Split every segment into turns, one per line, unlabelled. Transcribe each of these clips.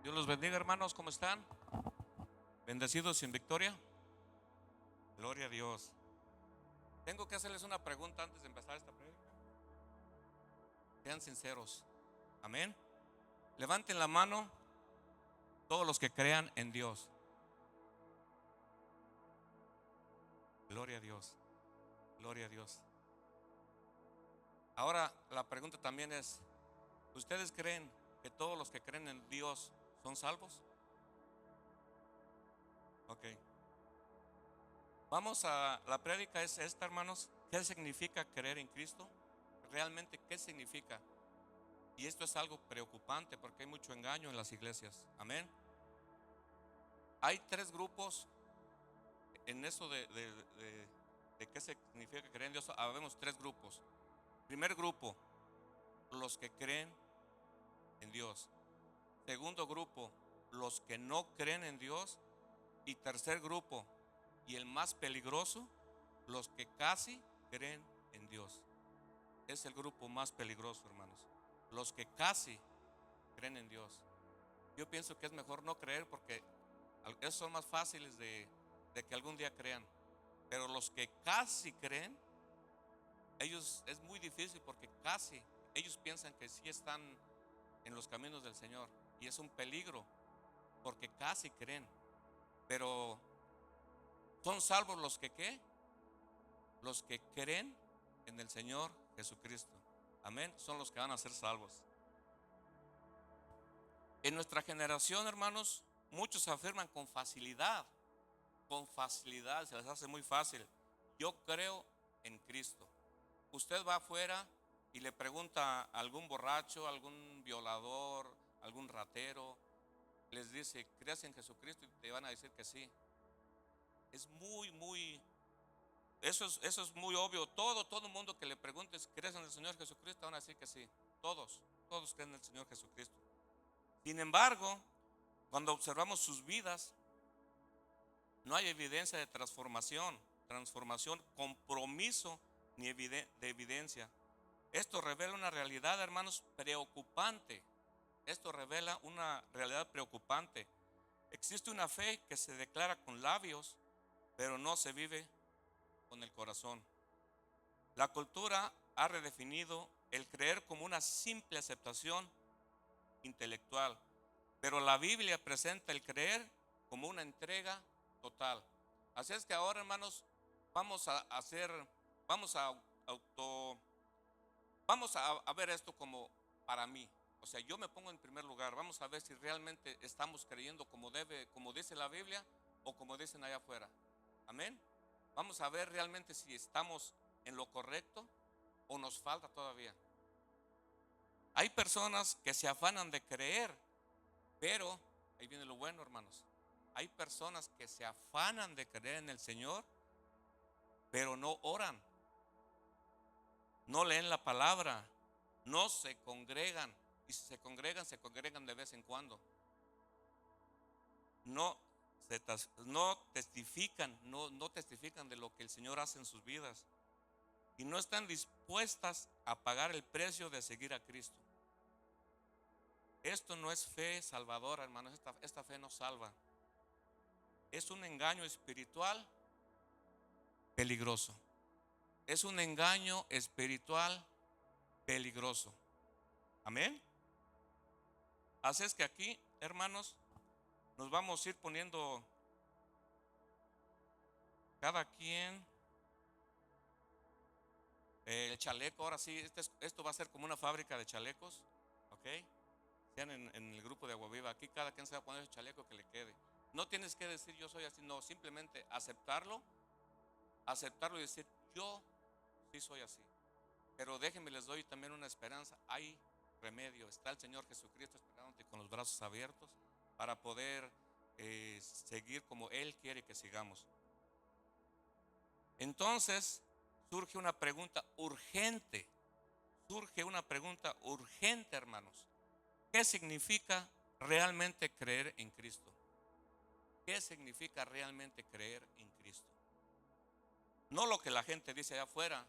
Dios los bendiga, hermanos, ¿cómo están? ¿Bendecidos sin victoria? Gloria a Dios. Tengo que hacerles una pregunta antes de empezar esta prédica. Sean sinceros. Amén. Levanten la mano todos los que crean en Dios. Gloria a Dios. Gloria a Dios. Ahora la pregunta también es, ¿ustedes creen que todos los que creen en Dios son salvos? Ok. Vamos a la prédica es esta, hermanos. ¿Qué significa creer en Cristo? Realmente, ¿qué significa? Y esto es algo preocupante porque hay mucho engaño en las iglesias. Amén. Hay tres grupos en eso de qué significa creer en Dios. Habemos tres grupos. Primer grupo, los que creen en Dios. Segundo grupo, los que no creen en Dios. Y tercer grupo, y el más peligroso, los que casi creen en Dios. Es el grupo más peligroso, hermanos. Los que casi creen en Dios. Yo pienso que es mejor no creer porque esos son más fáciles de que algún día crean. Pero los que casi creen, ellos es muy difícil porque casi, ellos piensan que sí están en los caminos del Señor. Y es un peligro porque casi creen. Pero son salvos los que ¿qué? Los que creen en el Señor Jesucristo. Amén. Son los que van a ser salvos. En nuestra generación, hermanos, muchos afirman con facilidad, se les hace muy fácil. Yo creo en Cristo. Usted va afuera y le pregunta a algún borracho, algún violador, algún ratero, les dice, ¿crees en Jesucristo? Y te van a decir que sí. Es eso es muy obvio. Todo el mundo que le preguntes, ¿crees en el Señor Jesucristo? Van a decir que sí. Todos creen en el Señor Jesucristo. Sin embargo, cuando observamos sus vidas, no hay evidencia de transformación, compromiso ni de evidencia. Esto revela una realidad, hermanos, preocupante. Esto revela una realidad preocupante. Existe una fe que se declara con labios, pero no se vive con el corazón. La cultura ha redefinido el creer como una simple aceptación intelectual, pero la Biblia presenta el creer como una entrega total. Así es que ahora, hermanos, vamos a hacer, vamos a auto, vamos a ver esto como para mí. O sea, yo me pongo en primer lugar. Vamos a ver si realmente estamos creyendo como debe, como dice la Biblia o como dicen allá afuera. Amén. Vamos a ver realmente si estamos en lo correcto o nos falta todavía. Hay personas que se afanan de creer, pero ahí viene lo bueno, hermanos. Hay personas que se afanan de creer en el Señor, pero no oran, no leen la palabra, no se congregan. Y si se congregan de vez en cuando. No, no testifican, no testifican de lo que el Señor hace en sus vidas. Y no están dispuestas a pagar el precio de seguir a Cristo. Esto no es fe salvadora, hermanos. Esta fe no salva. Es un engaño espiritual peligroso. Es un engaño espiritual peligroso. Amén. Así es que aquí, hermanos, nos vamos a ir poniendo cada quien el chaleco. Ahora sí, esto va a ser como una fábrica de chalecos. ¿Ok? Sean en el grupo de Agua Viva. Aquí cada quien se va a poner el chaleco que le quede. No tienes que decir yo soy así, no, simplemente aceptarlo y decir yo sí soy así. Pero déjenme, les doy también una esperanza. Hay remedio. Está el Señor Jesucristo esperándote con los brazos abiertos para poder seguir como Él quiere que sigamos. Entonces surge una pregunta urgente. Hermanos. ¿Qué significa realmente creer en Cristo? ¿Qué significa realmente creer en Cristo? No lo que la gente dice allá afuera,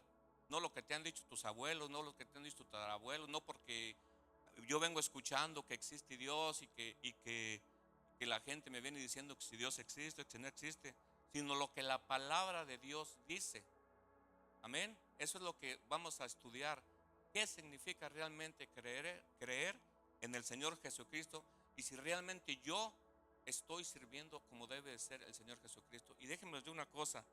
no lo que te han dicho tus abuelos, no lo que te han dicho tus abuelos, no porque yo vengo escuchando que existe Dios que la gente me viene diciendo que si Dios existe, que si no existe, sino lo que la palabra de Dios dice. Amén. Eso es lo que vamos a estudiar. ¿Qué significa realmente creer en el Señor Jesucristo? Y si realmente yo estoy sirviendo como debe de ser el Señor Jesucristo. Y déjenme decir una cosa.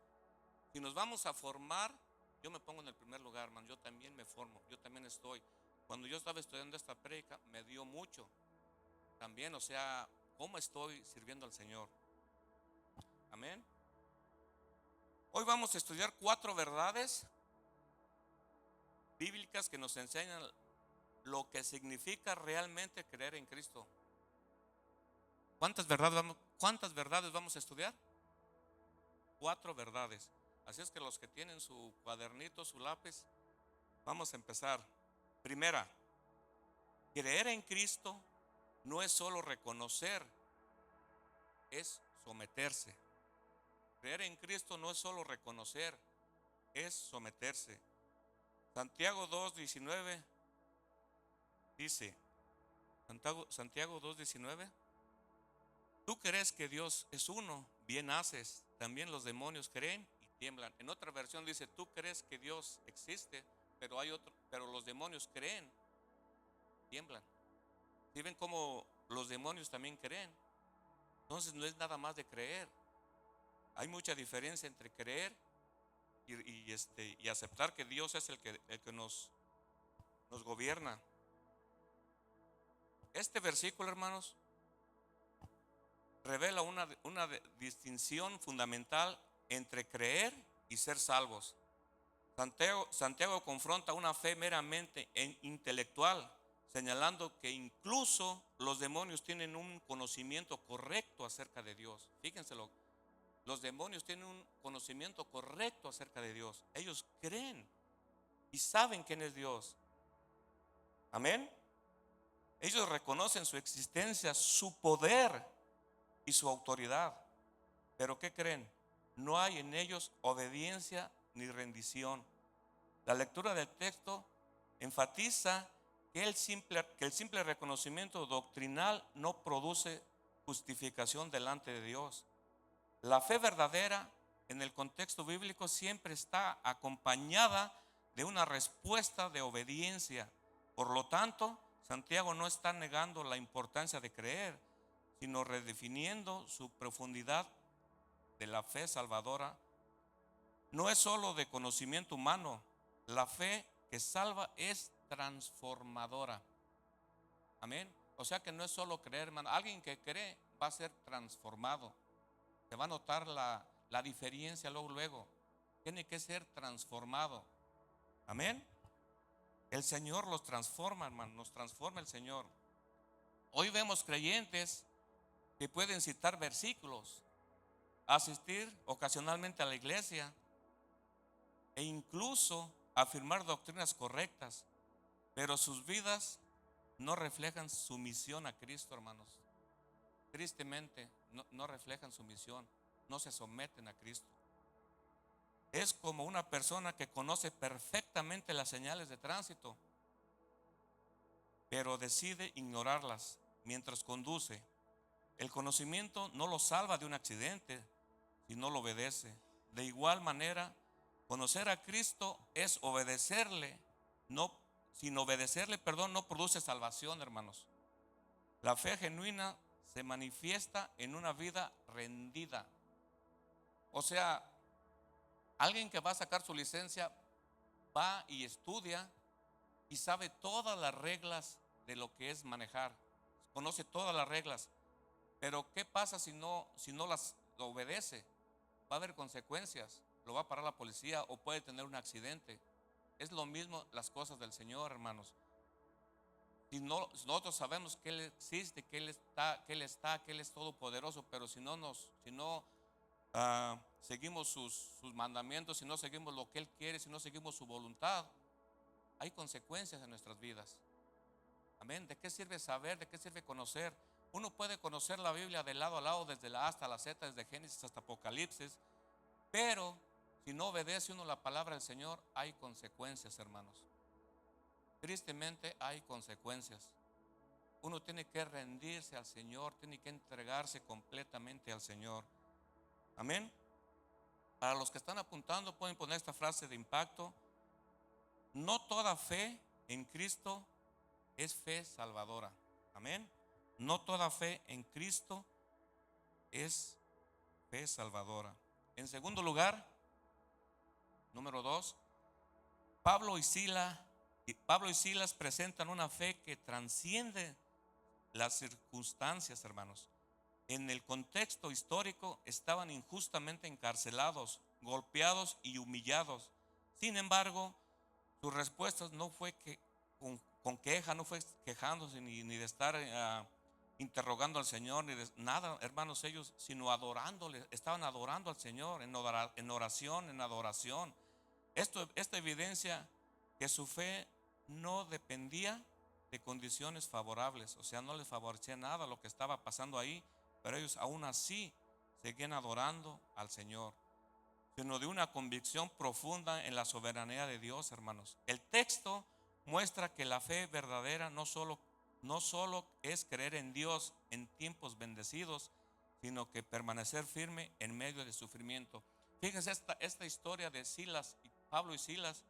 Si nos vamos a formar, yo me pongo en el primer lugar, hermano. Yo también me formo. Yo también estoy. Cuando yo estaba estudiando esta prédica, me dio mucho. También, o sea, ¿cómo estoy sirviendo al Señor? Amén. Hoy vamos a estudiar 4 verdades bíblicas que nos enseñan lo que significa realmente creer en Cristo. ¿Cuántas verdades vamos a estudiar? 4 verdades. Así es que los que tienen su cuadernito, su lápiz, vamos a empezar. Primera, creer en Cristo no es solo reconocer, es someterse. Creer en Cristo no es solo reconocer, es someterse. Santiago 2:19 dice, Santiago 2:19, tú crees que Dios es uno, bien haces, también los demonios creen y tiemblan. En otra versión dice, tú crees que Dios existe, pero los demonios creen, tiemblan. ¿Sí ven cómo los demonios también creen? Entonces no es nada más de creer. Hay mucha diferencia entre creer y aceptar que Dios es el que nos gobierna. Este versículo, hermanos, revela una distinción fundamental entre creer y ser salvos. Santiago confronta una fe meramente intelectual, señalando que incluso los demonios tienen un conocimiento correcto acerca de Dios. Fíjense, los demonios tienen un conocimiento correcto acerca de Dios. Ellos creen y saben quién es Dios. Amén. Ellos reconocen su existencia, su poder y su autoridad. Pero ¿qué creen? No hay en ellos obediencia ni rendición. La lectura del texto enfatiza que el simple reconocimiento doctrinal no produce justificación delante de Dios. La fe verdadera en el contexto bíblico siempre está acompañada de una respuesta de obediencia. Por lo tanto, Santiago no está negando la importancia de creer, sino redefiniendo su profundidad de la fe salvadora. No es solo de conocimiento humano, la fe que salva es transformadora. Amén. O sea que no es solo creer, hermano. Alguien que cree va a ser transformado. Se va a notar la diferencia luego. Tiene que ser transformado. Amén. El Señor los transforma, hermano. Nos transforma el Señor. Hoy vemos creyentes que pueden citar versículos, asistir ocasionalmente a la iglesia e incluso afirmar doctrinas correctas, pero sus vidas no reflejan su misión a Cristo, hermanos. Tristemente no reflejan su misión, no se someten a Cristo. Es como una persona que conoce perfectamente las señales de tránsito, pero decide ignorarlas mientras conduce. El conocimiento no lo salva de un accidente si no lo obedece. De igual manera, conocer a Cristo es obedecerle. Sin obedecerle, no produce salvación, hermanos. La fe genuina se manifiesta en una vida rendida. O sea, alguien que va a sacar su licencia va y estudia y sabe todas las reglas de lo que es manejar. Conoce todas las reglas. Pero ¿qué pasa si no las obedece? Va a haber consecuencias. Lo va a parar la policía o puede tener un accidente. Es lo mismo las cosas del Señor, hermanos. Si nosotros sabemos que Él existe, que Él es todopoderoso, pero si no seguimos sus mandamientos, si no seguimos lo que Él quiere, si no seguimos su voluntad, hay consecuencias en nuestras vidas. Amén. ¿De qué sirve saber? ¿De qué sirve conocer? Uno puede conocer la Biblia de lado a lado, desde la A hasta la Z, desde Génesis hasta Apocalipsis, pero si no obedece uno la palabra del Señor, hay consecuencias, hermanos. Tristemente hay consecuencias. uno tiene que rendirse al Señor, tiene que entregarse completamente al Señor. Amén. Para los que están apuntando, pueden poner esta frase de impacto: no toda fe en Cristo es fe salvadora. Amén. No toda fe en Cristo es fe salvadora. En segundo lugar, número 2, Pablo y Silas presentan una fe que transciende las circunstancias, hermanos. En el contexto histórico estaban injustamente encarcelados, golpeados y humillados. Sin embargo, sus respuestas no fue que con queja, no fue quejándose ni de estar interrogando al Señor, ni de nada, hermanos, ellos, sino adorándole, estaban adorando al Señor en oración, en adoración. Esta evidencia que su fe no dependía de condiciones favorables, o sea, no les favorecía nada lo que estaba pasando ahí, pero ellos aún así seguían adorando al Señor, sino de una convicción profunda en la soberanía de Dios, hermanos. El texto muestra que la fe verdadera no solo es creer en Dios en tiempos bendecidos, sino que permanecer firme en medio de sufrimiento. Fíjense, esta historia de Pablo y Silas,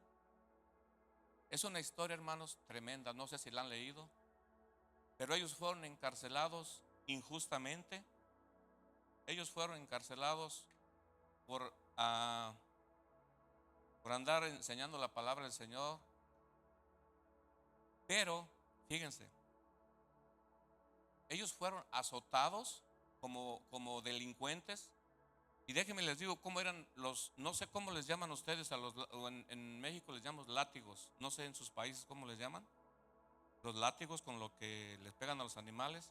es una historia, hermanos, tremenda. No sé si la han leído, pero ellos fueron encarcelados injustamente. Ellos fueron encarcelados por, por andar enseñando la palabra del Señor. Pero, fíjense, ellos fueron azotados como delincuentes. Y déjenme les digo cómo eran no sé cómo les llaman ustedes en México les llamamos látigos. No sé en sus países cómo les llaman. Los látigos con lo que les pegan a los animales.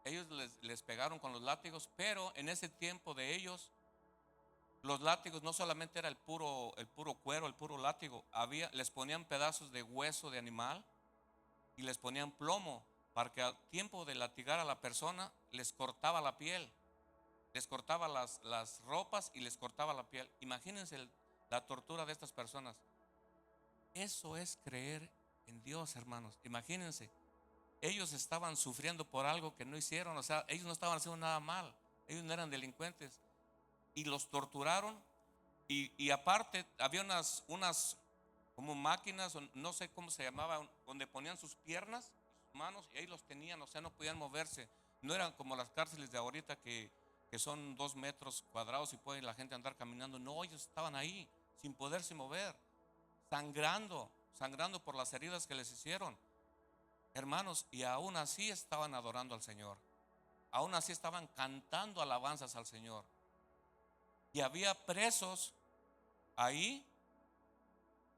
Ellos les pegaron con los látigos, pero en ese tiempo de ellos, los látigos no solamente era el puro cuero, el puro látigo. Les ponían pedazos de hueso de animal y les ponían plomo para que al tiempo de latigar a la persona les cortaba la piel, les cortaba las ropas y les cortaba la piel. Imagínense la tortura de estas personas. Eso es creer en Dios, hermanos. Imagínense, ellos estaban sufriendo por algo que no hicieron, o sea, ellos no estaban haciendo nada mal, ellos no eran delincuentes y los torturaron. Y aparte había unas como máquinas, no sé cómo se llamaba, donde ponían sus piernas y sus manos y ahí los tenían, o sea, no podían moverse. No eran como las cárceles de ahorita que son 2 metros cuadrados y puede la gente andar caminando. No, ellos estaban ahí sin poderse mover, sangrando por las heridas que les hicieron, hermanos, y aún así estaban adorando al Señor, aún así estaban cantando alabanzas al Señor. Y había presos ahí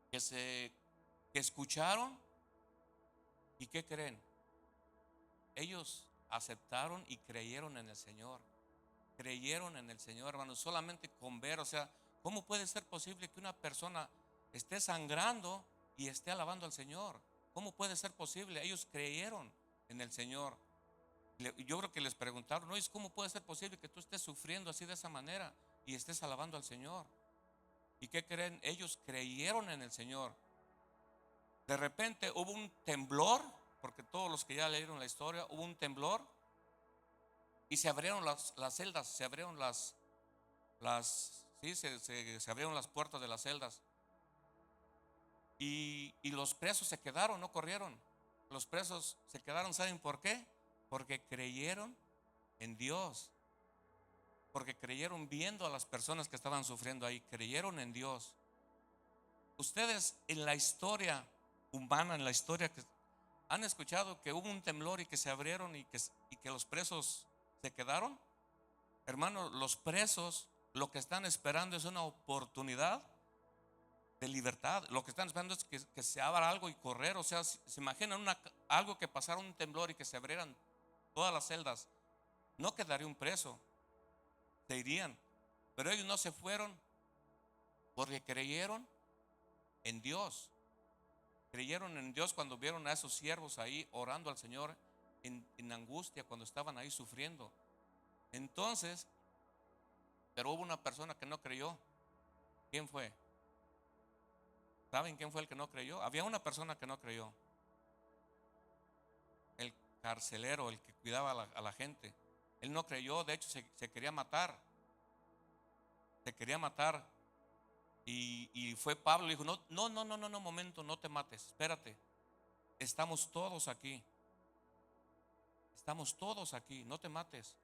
que escucharon. ¿Y qué creen? Ellos aceptaron y creyeron en el Señor. Creyeron en el Señor, hermanos, solamente con ver. O sea, ¿cómo puede ser posible que una persona esté sangrando y esté alabando al Señor? ¿Cómo puede ser posible? Ellos creyeron en el Señor. Yo creo que les preguntaron, ¿no? ¿Cómo puede ser posible que tú estés sufriendo así de esa manera y estés alabando al Señor? ¿Y qué creen? Ellos creyeron en el Señor. De repente hubo un temblor, porque todos los que ya leyeron la historia, hubo un temblor y se abrieron las celdas, se abrieron se abrieron las puertas de las celdas y los presos se quedaron, no corrieron. Los presos se quedaron, ¿saben por qué? Porque creyeron en Dios, porque creyeron viendo a las personas que estaban sufriendo ahí, creyeron en Dios. Ustedes en la historia humana, en la historia que han escuchado que hubo un temblor y que se abrieron y que los presos se quedaron. Hermanos, los presos lo que están esperando es una oportunidad de libertad. Lo que están esperando es que se abra algo y correr. O sea, se imaginan algo que pasara un temblor y que se abrieran todas las celdas. No quedaría un preso, se irían. Pero ellos no se fueron porque creyeron en Dios. Creyeron en Dios cuando vieron a esos siervos ahí orando al Señor en angustia, cuando estaban ahí sufriendo. Entonces, pero hubo una persona que no creyó. ¿Quién fue? ¿Saben quién fue el que no creyó? Había una persona que no creyó. carcelero, el que cuidaba a la gente. Él no creyó, de hecho se quería matar. Se quería matar. Y fue Pablo y dijo, no, no, no, no, no, no, momento, no te mates, espérate. Estamos todos aquí. Estamos todos aquí, no te mates.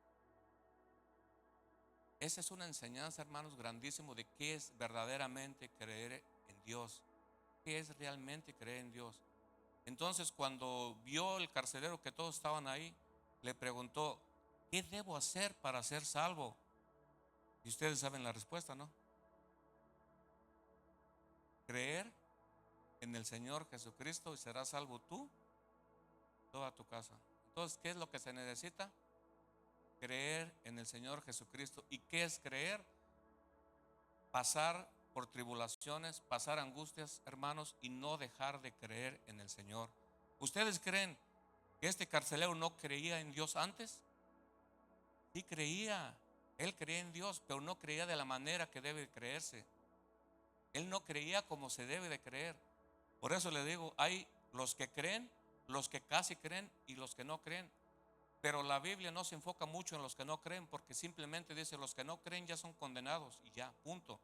Esa es una enseñanza, hermanos, grandísimo de qué es verdaderamente creer en Dios. ¿Qué es realmente creer en Dios? Entonces, cuando vio el carcelero que todos estaban ahí, le preguntó, ¿qué debo hacer para ser salvo? Y ustedes saben la respuesta, ¿no? Creer en el Señor Jesucristo y serás salvo tú, toda tu casa. Entonces, ¿qué es lo que se necesita? Creer en el Señor Jesucristo. ¿Y qué es creer? Pasar por tribulaciones, pasar angustias, hermanos, y no dejar de creer en el Señor. ¿Ustedes creen que este carcelero no creía en Dios antes? Sí creía, él creía en Dios, pero no creía de la manera que debe creerse. Él no creía como se debe de creer. Por eso le digo, hay los que creen, los que casi creen y los que no creen. Pero la Biblia no se enfoca mucho en los que no creen, porque simplemente dice los que no creen ya son condenados y ya, punto.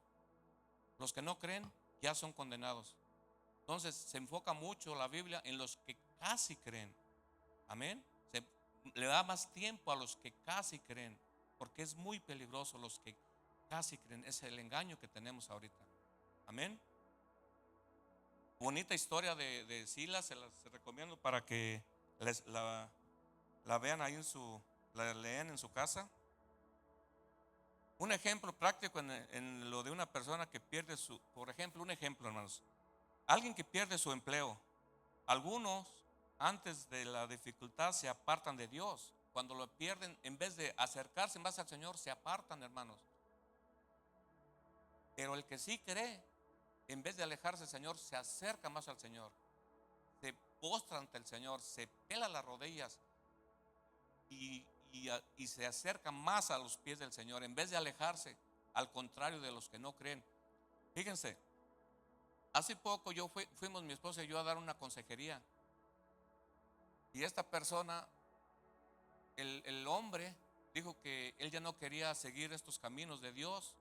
Los que no creen ya son condenados. Entonces se enfoca mucho la Biblia en los que casi creen. Amén. Le da más tiempo a los que casi creen, porque es muy peligroso los que casi creen. Es el engaño que tenemos ahorita. Amén. Bonita historia de Silas, se las recomiendo para que la vean ahí la lean en su casa. Un ejemplo práctico en lo de una persona que pierde por ejemplo, un ejemplo, hermanos. Alguien que pierde su empleo. Algunos, antes de la dificultad, se apartan de Dios. Cuando lo pierden, en vez de acercarse más al Señor, se apartan, hermanos. Pero el que sí cree, en vez de alejarse del Señor, se acerca más al Señor. Se postra ante el Señor, se pela las rodillas y se acerca más a los pies del Señor, en vez de alejarse, al contrario de los que no creen. Fíjense, hace poco fuimos mi esposa y yo a dar una consejería. Y esta persona, el hombre, dijo que él ya no quería seguir estos caminos de Dios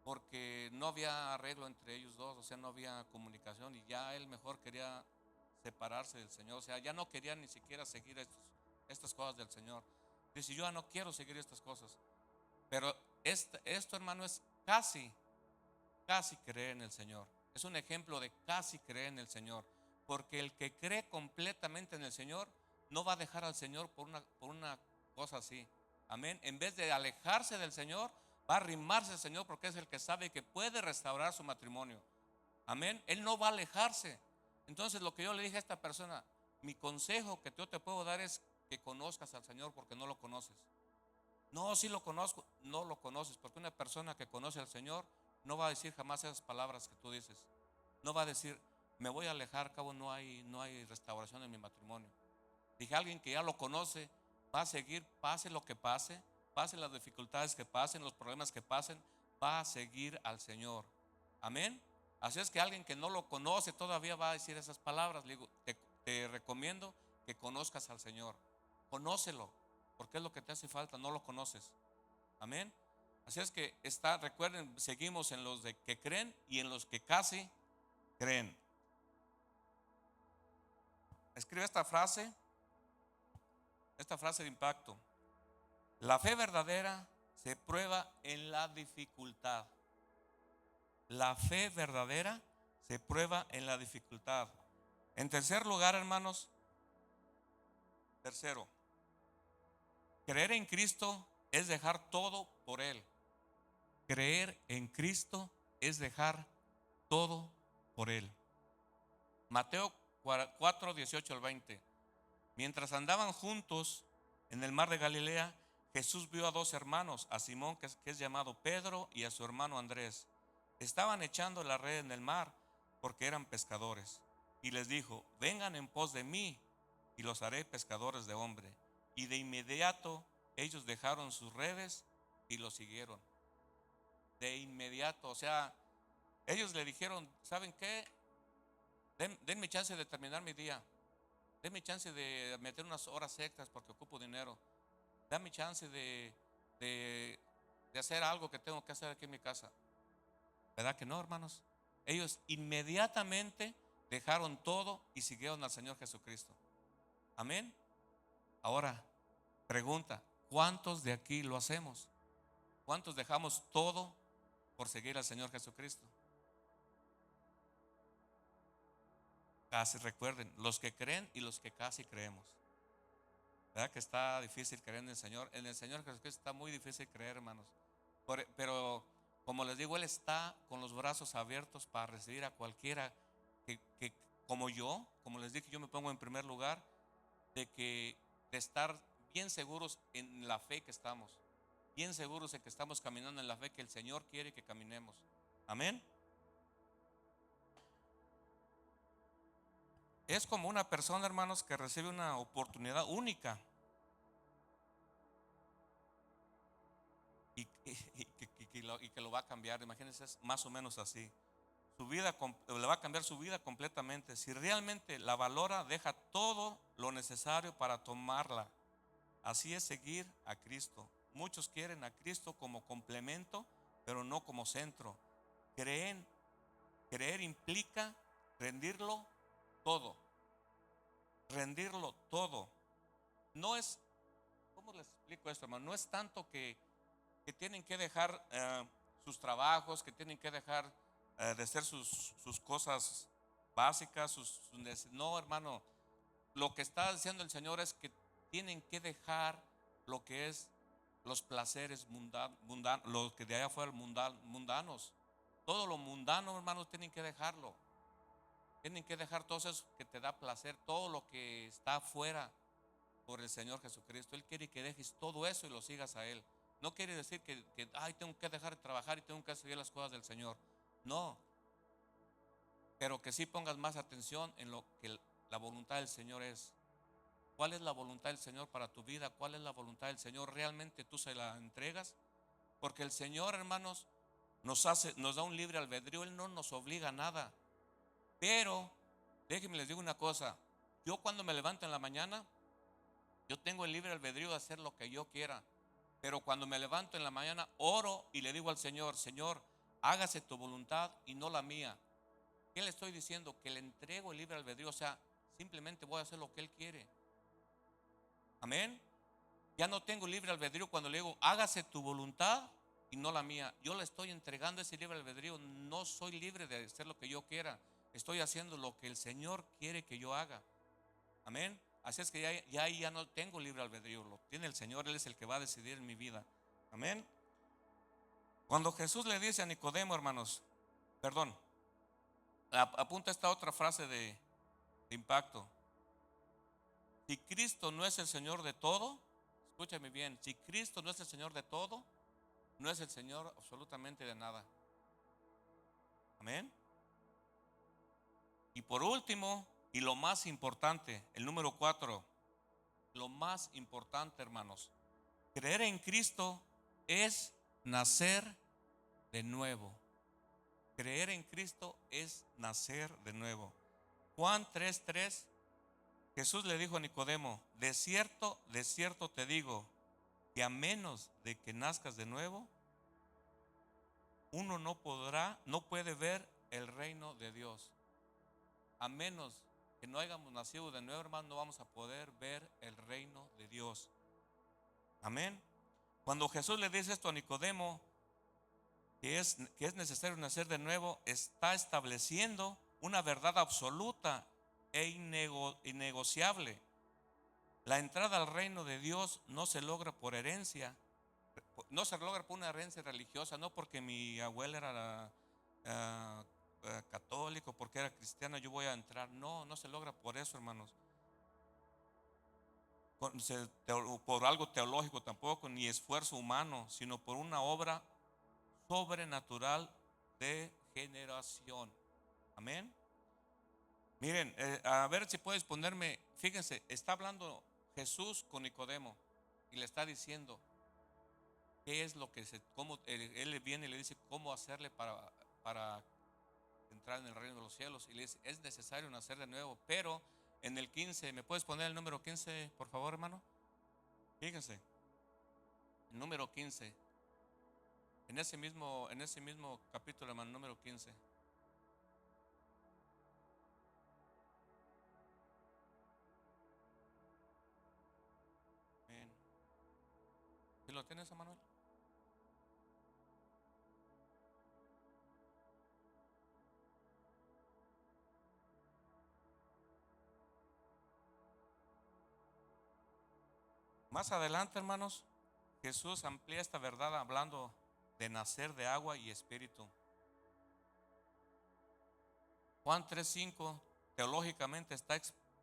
porque no había arreglo entre ellos dos, o sea, no había comunicación y ya él mejor quería separarse del Señor, o sea, ya no quería ni siquiera seguir estas cosas del Señor. Dice, yo ya no quiero seguir estas cosas. Pero esto, hermano, es casi creer en el Señor. Es un ejemplo de casi creer en el Señor. Porque el que cree completamente en el Señor no va a dejar al Señor por una cosa así. Amén. En vez de alejarse del Señor, va a arrimarse al Señor porque es el que sabe que puede restaurar su matrimonio. Amén. Él no va a alejarse. Entonces lo que yo le dije a esta persona, mi consejo que yo te puedo dar es que conozcas al Señor porque no lo conoces. No, sí lo conozco, no lo conoces, porque una persona que conoce al Señor no va a decir jamás esas palabras que tú dices. No va a decir, me voy a alejar, cabo, no hay restauración en mi matrimonio. Dije, alguien que ya lo conoce, va a seguir, pase lo que pase, pase las dificultades que pasen, los problemas que pasen, va a seguir al Señor. Amén. Así es que alguien que no lo conoce todavía va a decir esas palabras. Le digo, te recomiendo que conozcas al Señor. Conócelo, porque es lo que te hace falta, no lo conoces. Amén. Así es que recuerden, seguimos en los de que creen y en los que casi creen. Escribe esta frase de impacto. La fe verdadera se prueba en la dificultad. La fe verdadera se prueba en la dificultad. En tercer lugar, hermanos, tercero, creer en Cristo es dejar todo por Él. Creer en Cristo es dejar todo por Él. Mateo 4, 18 al 20. Mientras andaban juntos en el mar de Galilea, Jesús vio a dos hermanos, a Simón, que es llamado Pedro, y a su hermano Andrés. Estaban echando la red en el mar porque eran pescadores. Y les dijo, vengan en pos de mí y los haré pescadores de hombre. Y de inmediato ellos dejaron sus redes y los siguieron. De inmediato, o sea, ellos le dijeron, ¿saben qué? Denme chance de terminar mi día. Deme chance de meter unas horas extras porque ocupo dinero. Dame chance de, de hacer algo que tengo que hacer aquí en mi casa. ¿Verdad que no, hermanos? Ellos inmediatamente dejaron todo y siguieron al Señor Jesucristo. Amén. Ahora, pregunta, ¿cuántos de aquí lo hacemos? ¿Cuántos dejamos todo por seguir al Señor Jesucristo? Casi recuerden, los que creen y los que casi creemos. ¿Verdad que está difícil creer en el Señor? En el Señor Jesucristo está muy difícil creer, hermanos. Pero como les digo, Él está con los brazos abiertos para recibir a cualquiera que como yo, como les dije, yo me pongo en primer lugar de estar bien seguros en la fe que estamos, bien seguros en que estamos caminando en la fe que el Señor quiere que caminemos. Amén. Es como una persona, hermanos, que recibe una oportunidad única y que lo va a cambiar. Imagínense, es más o menos así. Su vida le va a cambiar su vida completamente. Si realmente la valora, deja todo lo necesario para tomarla. Así es seguir a Cristo. Muchos quieren a Cristo como complemento, pero no como centro. Creer implica rendirlo todo. Rendirlo todo. No es, ¿cómo les explico esto, hermano? No es tanto que tienen que dejar sus trabajos, que tienen que dejar de hacer sus cosas básicas, no, hermano. Lo que está diciendo el Señor es que tienen que dejar lo que es los placeres mundanos, lo que de allá afuera mundanos. Todo lo mundano, hermanos, tienen que dejarlo. Tienen que dejar todo eso que te da placer, todo lo que está afuera por el Señor Jesucristo. Él quiere que dejes todo eso y lo sigas a Él. No quiere decir que ay, tengo que dejar de trabajar y tengo que seguir las cosas del Señor. No, pero que sí pongas más atención en lo que la voluntad del Señor es. ¿Cuál es la voluntad del Señor para tu vida? ¿Cuál es la voluntad del Señor? ¿Realmente tú se la entregas? Porque el Señor, hermanos, nos da un libre albedrío. Él no nos obliga a nada. Pero, déjenme les digo una cosa. Yo cuando me levanto en la mañana, yo tengo el libre albedrío de hacer lo que yo quiera. Pero cuando me levanto en la mañana, oro y le digo al Señor, Señor, hágase tu voluntad y no la mía. ¿Qué le estoy diciendo? Que le entrego el libre albedrío. O sea, simplemente voy a hacer lo que Él quiere. Amén. Ya no tengo libre albedrío cuando le digo, hágase tu voluntad y no la mía. Yo le estoy entregando ese libre albedrío. No soy libre de hacer lo que yo quiera. Estoy haciendo lo que el Señor quiere que yo haga. Amén. Así es que ya no tengo libre albedrío. Lo tiene el Señor. Él es el que va a decidir en mi vida. Amén. Cuando Jesús le dice a Nicodemo, hermanos, perdón, apunta esta otra frase de impacto. Si Cristo no es el Señor de todo, escúchame bien, si Cristo no es el Señor de todo, no es el Señor absolutamente de nada. Amén. Y por último, y lo más importante, el número 4, lo más importante, hermanos, creer en Cristo es nacer de nuevo. Creer en Cristo es nacer de nuevo. Juan 3:3, Jesús le dijo a Nicodemo, de cierto te digo, que a menos de que nazcas de nuevo, uno no puede ver el reino de Dios. A menos que no hayamos nacido de nuevo, hermano, no vamos a poder ver el reino de Dios. Amén. Cuando Jesús le dice esto a Nicodemo, que es necesario nacer de nuevo, está estableciendo una verdad absoluta e innegociable. La entrada al reino de Dios no se logra por herencia, no se logra por una herencia religiosa, no porque mi abuela era católico, porque era cristiana, yo voy a entrar. No, no se logra por eso, hermanos. Por algo teológico tampoco, ni esfuerzo humano, sino por una obra sobrenatural de generación. Amén. Miren, a ver si puedes ponerme, fíjense, está hablando Jesús con Nicodemo y le está diciendo qué es lo que cómo él viene y le dice cómo hacerle para entrar en el reino de los cielos. Y le dice, es necesario nacer de nuevo, pero en el 15. ¿Me puedes poner el número 15, por favor, hermano? Fíjense, el número 15. En ese mismo capítulo, hermano, número 15. Amén. ¿Sí lo tienes, Manuel? Más adelante, hermanos, Jesús amplía esta verdad hablando de nacer de agua y espíritu. Juan 3:5 teológicamente esta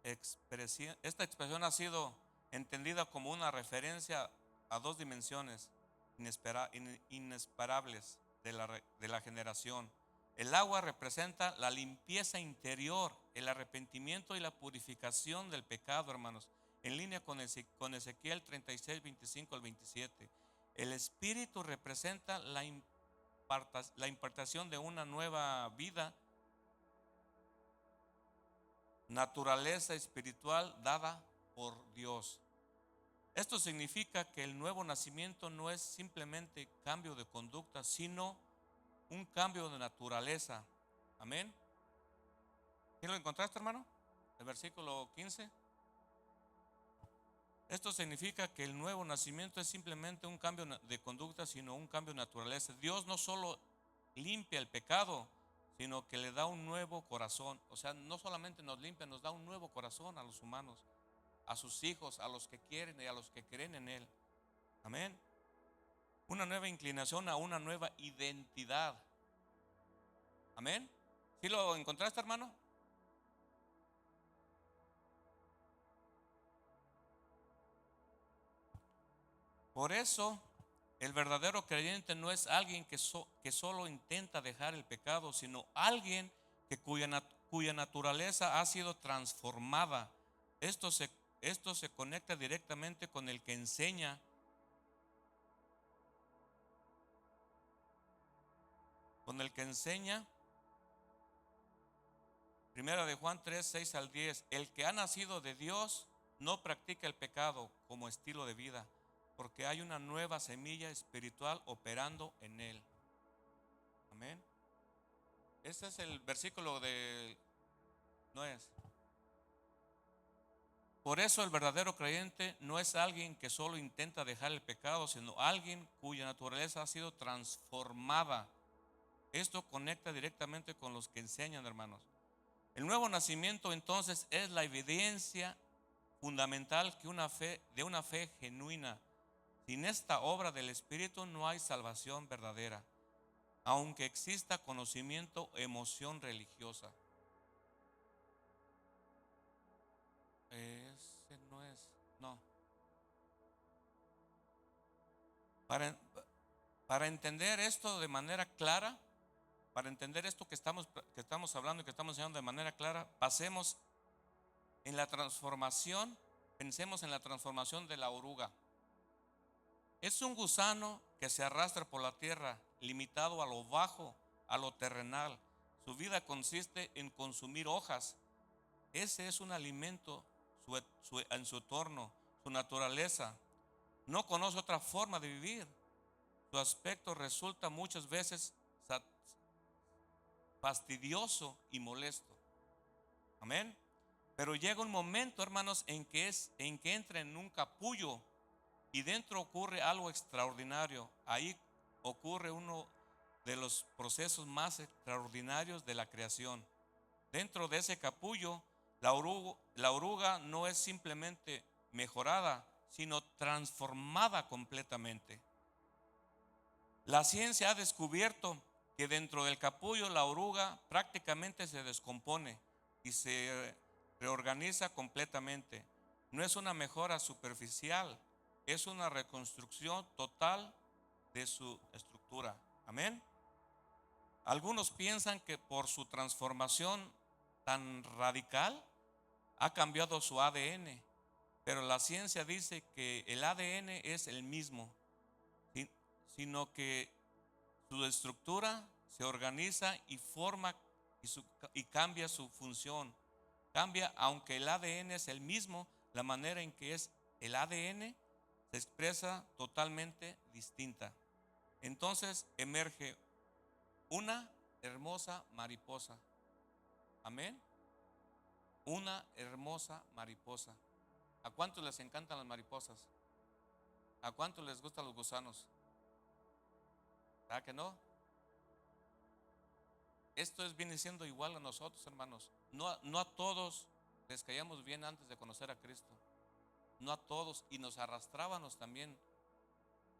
expresión ha sido entendida como una referencia a dos dimensiones inesperables de la generación. El agua representa la limpieza interior, el arrepentimiento y la purificación del pecado, hermanos, en línea con Ezequiel 36, 25 al 27. El espíritu representa la impartación de una nueva vida, naturaleza espiritual dada por Dios. Esto significa que el nuevo nacimiento no es simplemente cambio de conducta, sino un cambio de naturaleza. Amén. ¿Quién lo encontraste, hermano? El versículo 15. Esto significa que el nuevo nacimiento es simplemente un cambio de conducta, sino un cambio de naturaleza. Dios no solo limpia el pecado, sino que le da un nuevo corazón. O sea, no solamente nos limpia, nos da un nuevo corazón a los humanos, a sus hijos, a los que quieren y a los que creen en Él. Amén. Una nueva inclinación a una nueva identidad. Amén. ¿Sí lo encontraste, hermano? Por eso, el verdadero creyente no es alguien que solo intenta dejar el pecado, sino alguien cuya naturaleza ha sido transformada. Esto se, esto se conecta directamente con el que enseña, primera de Juan 3, 6 al 10. El que ha nacido de Dios no practica el pecado como estilo de vida, porque hay una nueva semilla espiritual operando en él. Amén. Este es el versículo de, no es. Por eso el verdadero creyente no es alguien que solo intenta dejar el pecado, sino alguien cuya naturaleza ha sido transformada. Esto conecta directamente con los que enseñan, hermanos. El nuevo nacimiento entonces es la evidencia fundamental de una fe genuina. Sin esta obra del Espíritu no hay salvación verdadera, aunque exista conocimiento, emoción religiosa. Ese no es, no. Para, para entender esto de manera clara, para entender esto que estamos hablando y que estamos enseñando de manera clara, en la transformación, pensemos en la transformación de la oruga. Es un gusano que se arrastra por la tierra, limitado a lo bajo, a lo terrenal. Su vida consiste en consumir hojas. Ese es un alimento en su entorno, su naturaleza. No conoce otra forma de vivir. Su aspecto resulta muchas veces fastidioso y molesto. Amén. Pero llega un momento, hermanos, en que entra en un capullo y dentro ocurre algo extraordinario. Ahí ocurre uno de los procesos más extraordinarios de la creación. Dentro de ese capullo, la oruga no es simplemente mejorada, sino transformada completamente. La ciencia ha descubierto que dentro del capullo la oruga prácticamente se descompone y se reorganiza completamente. No es una mejora superficial, es una reconstrucción total de su estructura. Amén. Algunos piensan que por su transformación tan radical ha cambiado su ADN, pero la ciencia dice que el ADN es el mismo, sino que su estructura se organiza y forma y cambia su función. Cambia, aunque el ADN es el mismo, la manera en que es el ADN se expresa totalmente distinta. Entonces emerge una hermosa mariposa. Amén. Una hermosa mariposa. ¿A cuántos les encantan las mariposas? ¿A cuántos les gustan los gusanos? ¿Verdad que no? Esto viene siendo igual a nosotros, hermanos. No a todos les caíamos bien antes de conocer a Cristo. No a todos. Y nos arrastrábamos también.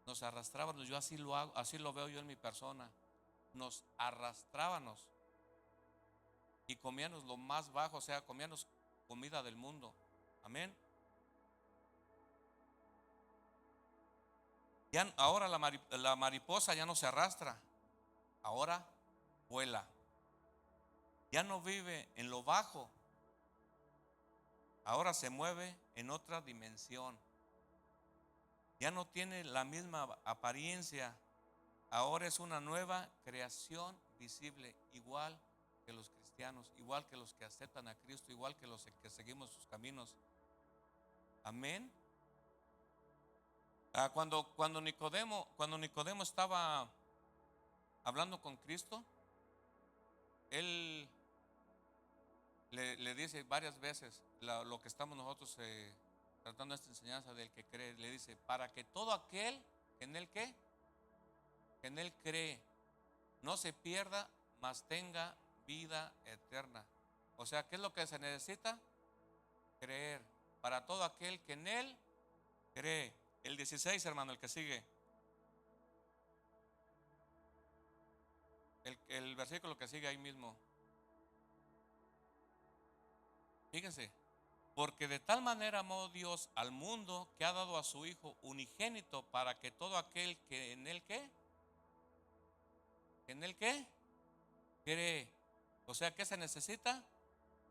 Nos arrastrábamos. Yo así lo hago, así lo veo yo en mi persona. Nos arrastrábamos y comíamos lo más bajo, o sea, comíamos comida del mundo. Amén. Ya, ahora la mariposa ya no se arrastra, ahora vuela. Ya no vive en lo bajo, ahora se mueve en otra dimensión. Ya no tiene la misma apariencia, ahora es una nueva creación visible, igual que los cristianos, igual que los que aceptan a Cristo, igual que los que seguimos sus caminos. Amén. Cuando Nicodemo estaba hablando con Cristo, él le dice varias veces lo que estamos nosotros tratando esta enseñanza del que cree. Le dice, para que todo aquel que en él ¿qué? Que en él cree no se pierda, mas tenga vida eterna. O sea, ¿qué es lo que se necesita? Creer. Para todo aquel que en él cree. El 16, hermano, el que sigue. El versículo que sigue ahí mismo. Fíjense. Porque de tal manera amó Dios al mundo que ha dado a su Hijo unigénito para que todo aquel que en él ¿qué? ¿En él qué? Cree. O sea, ¿qué se necesita?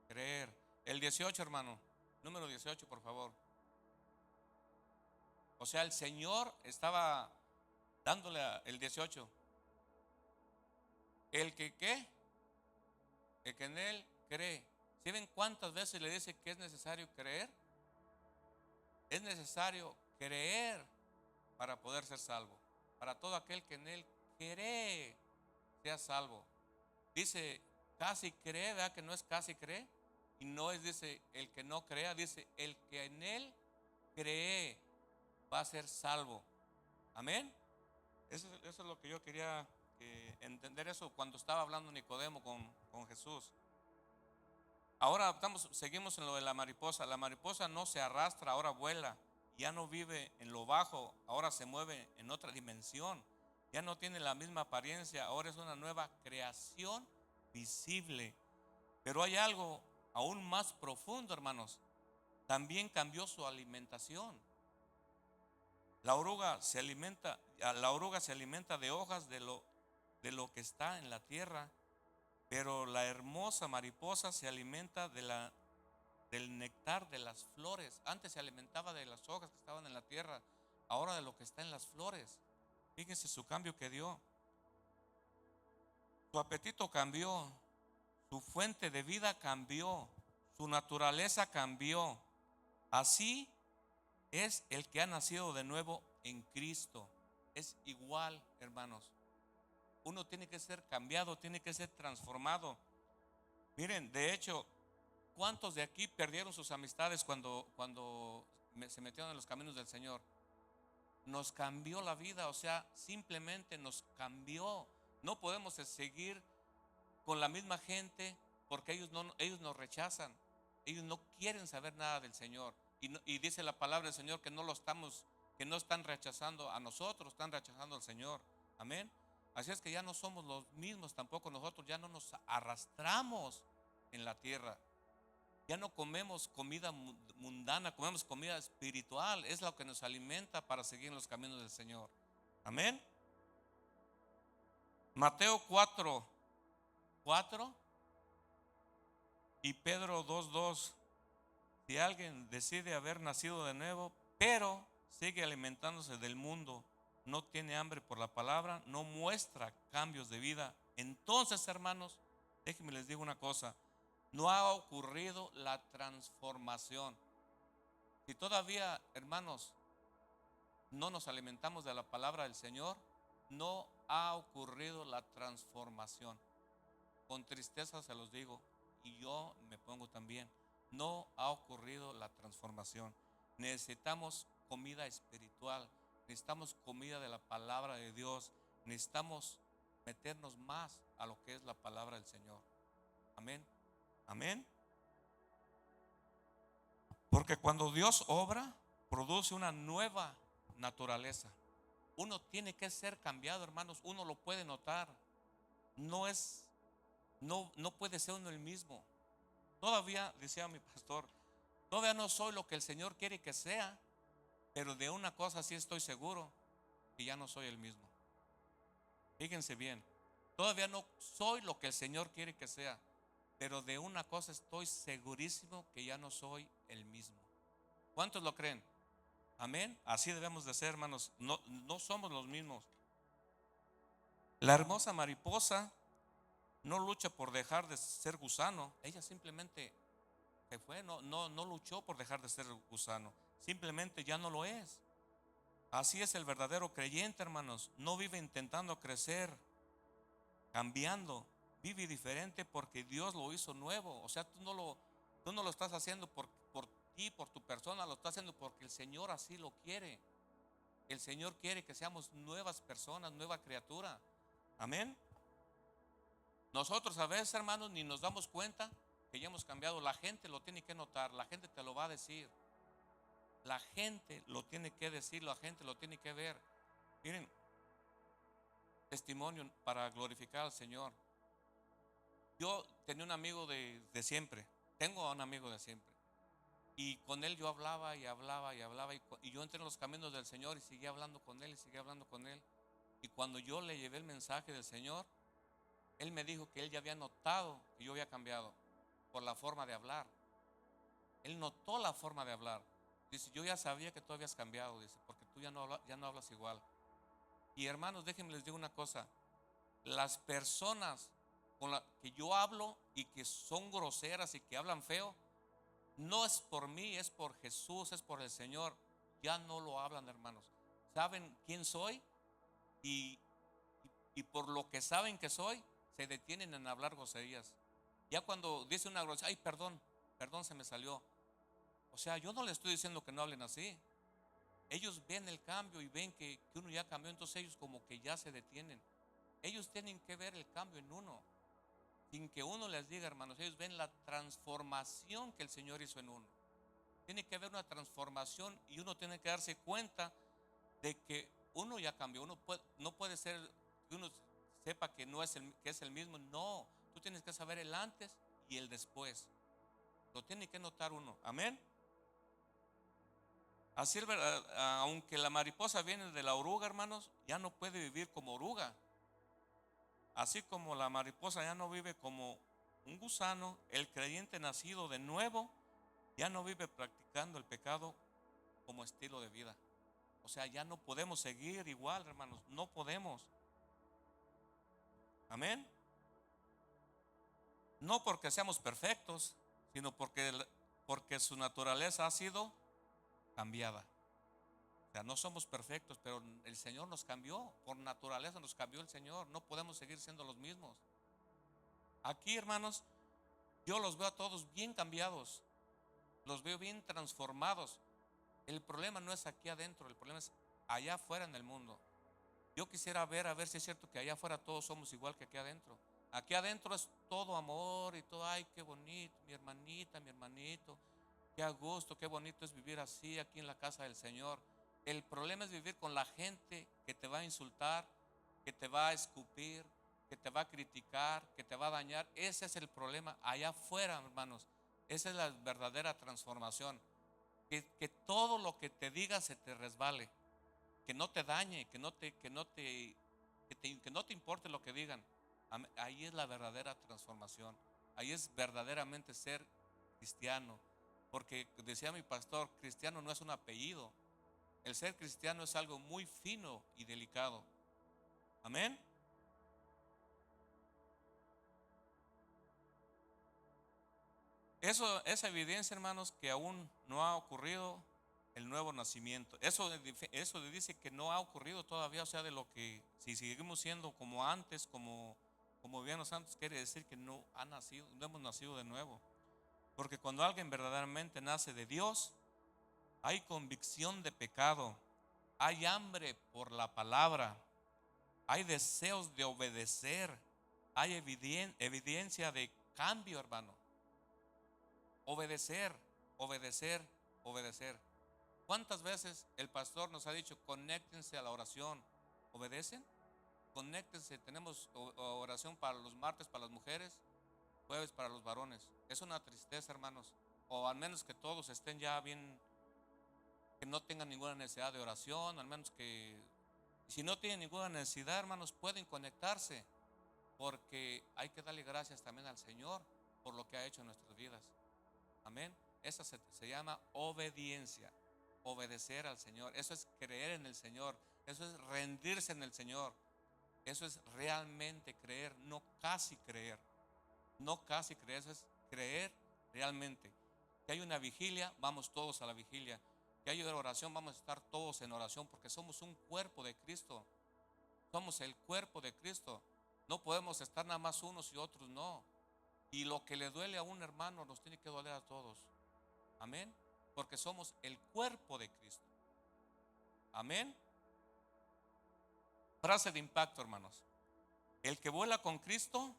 Creer. El 18, hermano. Número 18, por favor. O sea, el Señor estaba dándole el 18. El que ¿qué? El que en él cree. ¿Sí ven cuántas veces le dice que es necesario creer? Es necesario creer para poder ser salvo. Para todo aquel que en él cree, sea salvo. Dice, casi cree, ¿verdad? Que no es casi cree. Y no es, dice, el que no crea, dice, el que en él cree va a ser salvo. Amén. Eso es lo que yo quería entender eso cuando estaba hablando Nicodemo con Jesús. Ahora seguimos en lo de la mariposa. La mariposa no se arrastra, ahora vuela. Ya no vive en lo bajo, ahora se mueve en otra dimensión. Ya no tiene la misma apariencia, ahora es una nueva creación visible. Pero hay algo aún más profundo, hermanos. También cambió su alimentación. La oruga se alimenta de hojas de lo que está en la tierra, pero la hermosa mariposa se alimenta del néctar de las flores. Antes se alimentaba de las hojas que estaban en la tierra, ahora de lo que está en las flores. Fíjense su cambio que dio. Su apetito cambió, su fuente de vida cambió, su naturaleza cambió. Así es el que ha nacido de nuevo en Cristo. Es igual, hermanos. Uno tiene que ser cambiado, tiene que ser transformado. Miren, de hecho, ¿cuántos de aquí perdieron sus amistades cuando se metieron en los caminos del Señor? Nos cambió la vida, o sea, simplemente nos cambió. No podemos seguir con la misma gente porque ellos nos rechazan. Ellos no quieren saber nada del Señor. Y dice la palabra del Señor que que no están rechazando a nosotros, están rechazando al Señor. Amén. Así es que ya no somos los mismos tampoco nosotros, ya no nos arrastramos en la tierra. Ya no comemos comida mundana, comemos comida espiritual. Es lo que nos alimenta para seguir en los caminos del Señor. Amén. Mateo 4:4 y Pedro 2:2. Si alguien decide haber nacido de nuevo, pero sigue alimentándose del mundo, no tiene hambre por la palabra, no muestra cambios de vida, entonces, hermanos, déjenme les digo una cosa, No ha ocurrido la transformación. Si todavía, hermanos, no nos alimentamos de la palabra del Señor, no ha ocurrido la transformación. Con tristeza se los digo, y yo me pongo también, no ha ocurrido la transformación. Necesitamos comida espiritual, necesitamos comida de la palabra de Dios, necesitamos meternos más a lo que es la palabra del Señor. Amén. Amén. Porque cuando Dios obra, produce una nueva naturaleza. Uno tiene que ser cambiado, hermanos. Uno lo puede notar. No puede ser uno el mismo. Todavía, decía mi pastor, todavía no soy lo que el Señor quiere que sea, pero de una cosa sí estoy seguro, que ya no soy el mismo. Fíjense bien, todavía no soy lo que el Señor quiere que sea, pero de una cosa estoy segurísimo, que ya no soy el mismo. ¿Cuántos lo creen? Amén. Así debemos de ser, hermanos. No somos los mismos. La hermosa mariposa no lucha por dejar de ser gusano. Ella simplemente se fue, no luchó por dejar de ser gusano. Simplemente ya no lo es. Así es el verdadero creyente, hermanos. No vive intentando crecer, cambiando. Vive diferente porque Dios lo hizo nuevo. O sea, tú no lo estás haciendo por ti, por tu persona. Lo estás haciendo porque el Señor así lo quiere. El Señor quiere que seamos nuevas personas, nueva criatura. Amén. Nosotros a veces, hermanos, ni nos damos cuenta que ya hemos cambiado. La gente lo tiene que notar, la gente te lo va a decir. La gente lo tiene que decir, la gente lo tiene que ver. Miren, testimonio para glorificar al Señor. Yo tenía un amigo de siempre, tengo un amigo de siempre. Y con él yo hablaba y hablaba y hablaba. Y yo entré en los caminos del Señor y seguía hablando con él y seguía hablando con él. Y cuando yo le llevé el mensaje del Señor, él me dijo que él ya había notado que yo había cambiado por la forma de hablar. Él notó la forma de hablar. Dice, yo ya sabía que tú habías cambiado, dice, porque tú ya no hablas igual. Y hermanos, déjenme les digo una cosa. Las personas con las que yo hablo y que son groseras y que hablan feo, no es por mí, es por Jesús, es por el Señor. Ya no lo hablan, hermanos. Saben quién soy y, y por lo que saben que soy, se detienen en hablar groserías. Ya cuando dice una grosería, ay, perdón, se me salió. O sea, yo no le estoy diciendo que no hablen así. Ellos ven el cambio y ven que uno ya cambió, entonces ellos como que ya se detienen. Ellos tienen que ver el cambio en uno, sin que uno les diga, hermanos. Ellos ven la transformación que el Señor hizo en uno. Tiene que haber una transformación y uno tiene que darse cuenta de que uno ya cambió. No puede ser que uno sepa que no es que es el mismo. No, tú tienes que saber el antes y el después. Lo tiene que notar uno. Amén. Así es verdad, aunque la mariposa viene de la oruga, hermanos, ya no puede vivir como oruga. Así como la mariposa ya no vive como un gusano, el creyente nacido de nuevo ya no vive practicando el pecado como estilo de vida. O sea, ya no podemos seguir igual, hermanos, no podemos. Amén. No porque seamos perfectos, sino porque su naturaleza ha sido cambiada. O sea, no somos perfectos, pero el Señor nos cambió. Por naturaleza nos cambió el Señor. No podemos seguir siendo los mismos. Aquí, hermanos, yo los veo a todos bien cambiados. Los veo bien transformados. El problema no es aquí adentro, el problema es allá afuera en el mundo. Yo quisiera ver, a ver si es cierto que allá afuera todos somos igual que aquí adentro. Aquí adentro es todo amor y todo, ay, qué bonito, mi hermanita, mi hermanito, qué a gusto, qué bonito es vivir así aquí en la casa del Señor. El problema es vivir con la gente que te va a insultar, que te va a escupir, que te va a criticar, que te va a dañar. Ese es el problema allá afuera, hermanos. Esa es la verdadera transformación. Que todo lo que te diga se te resbale, que no te dañe, que no te importe lo que digan. Ahí es la verdadera transformación. Ahí es verdaderamente ser cristiano. Porque decía mi pastor, cristiano no es un apellido. El ser cristiano es algo muy fino y delicado. Amén. Eso es evidencia, hermanos, que aún no ha ocurrido el nuevo nacimiento. Eso dice que no ha ocurrido todavía, o sea, de lo que si seguimos siendo como antes, como vivíamos antes, quiere decir que no hemos nacido de nuevo. Porque cuando alguien verdaderamente nace de Dios, hay convicción de pecado, hay hambre por la palabra, hay deseos de obedecer, hay evidencia de cambio, hermano. Obedecer, obedecer, obedecer. ¿Cuántas veces el pastor nos ha dicho, conéctense a la oración? ¿Obedecen? Conéctense, tenemos oración para los martes para las mujeres, jueves para los varones. Es una tristeza, hermanos, o al menos que todos estén ya bien, que no tengan ninguna necesidad de oración, al menos que, si no tienen ninguna necesidad, hermanos, pueden conectarse, porque hay que darle gracias también al Señor por lo que ha hecho en nuestras vidas. Amén. Esa se llama obediencia. Obedecer al Señor. Eso es creer en el Señor. Eso es rendirse en el Señor. Eso es realmente creer, no casi creer. No casi creer, eso es creer realmente. Que hay una vigilia, vamos todos a la vigilia. Que hay una oración, vamos a estar todos en oración, porque somos un cuerpo de Cristo. Somos el cuerpo de Cristo. No podemos estar nada más unos y otros no. Y lo que le duele a un hermano nos tiene que doler a todos. Amén. Porque somos el cuerpo de Cristo. Amén. Frase de impacto, hermanos. El que vuela con Cristo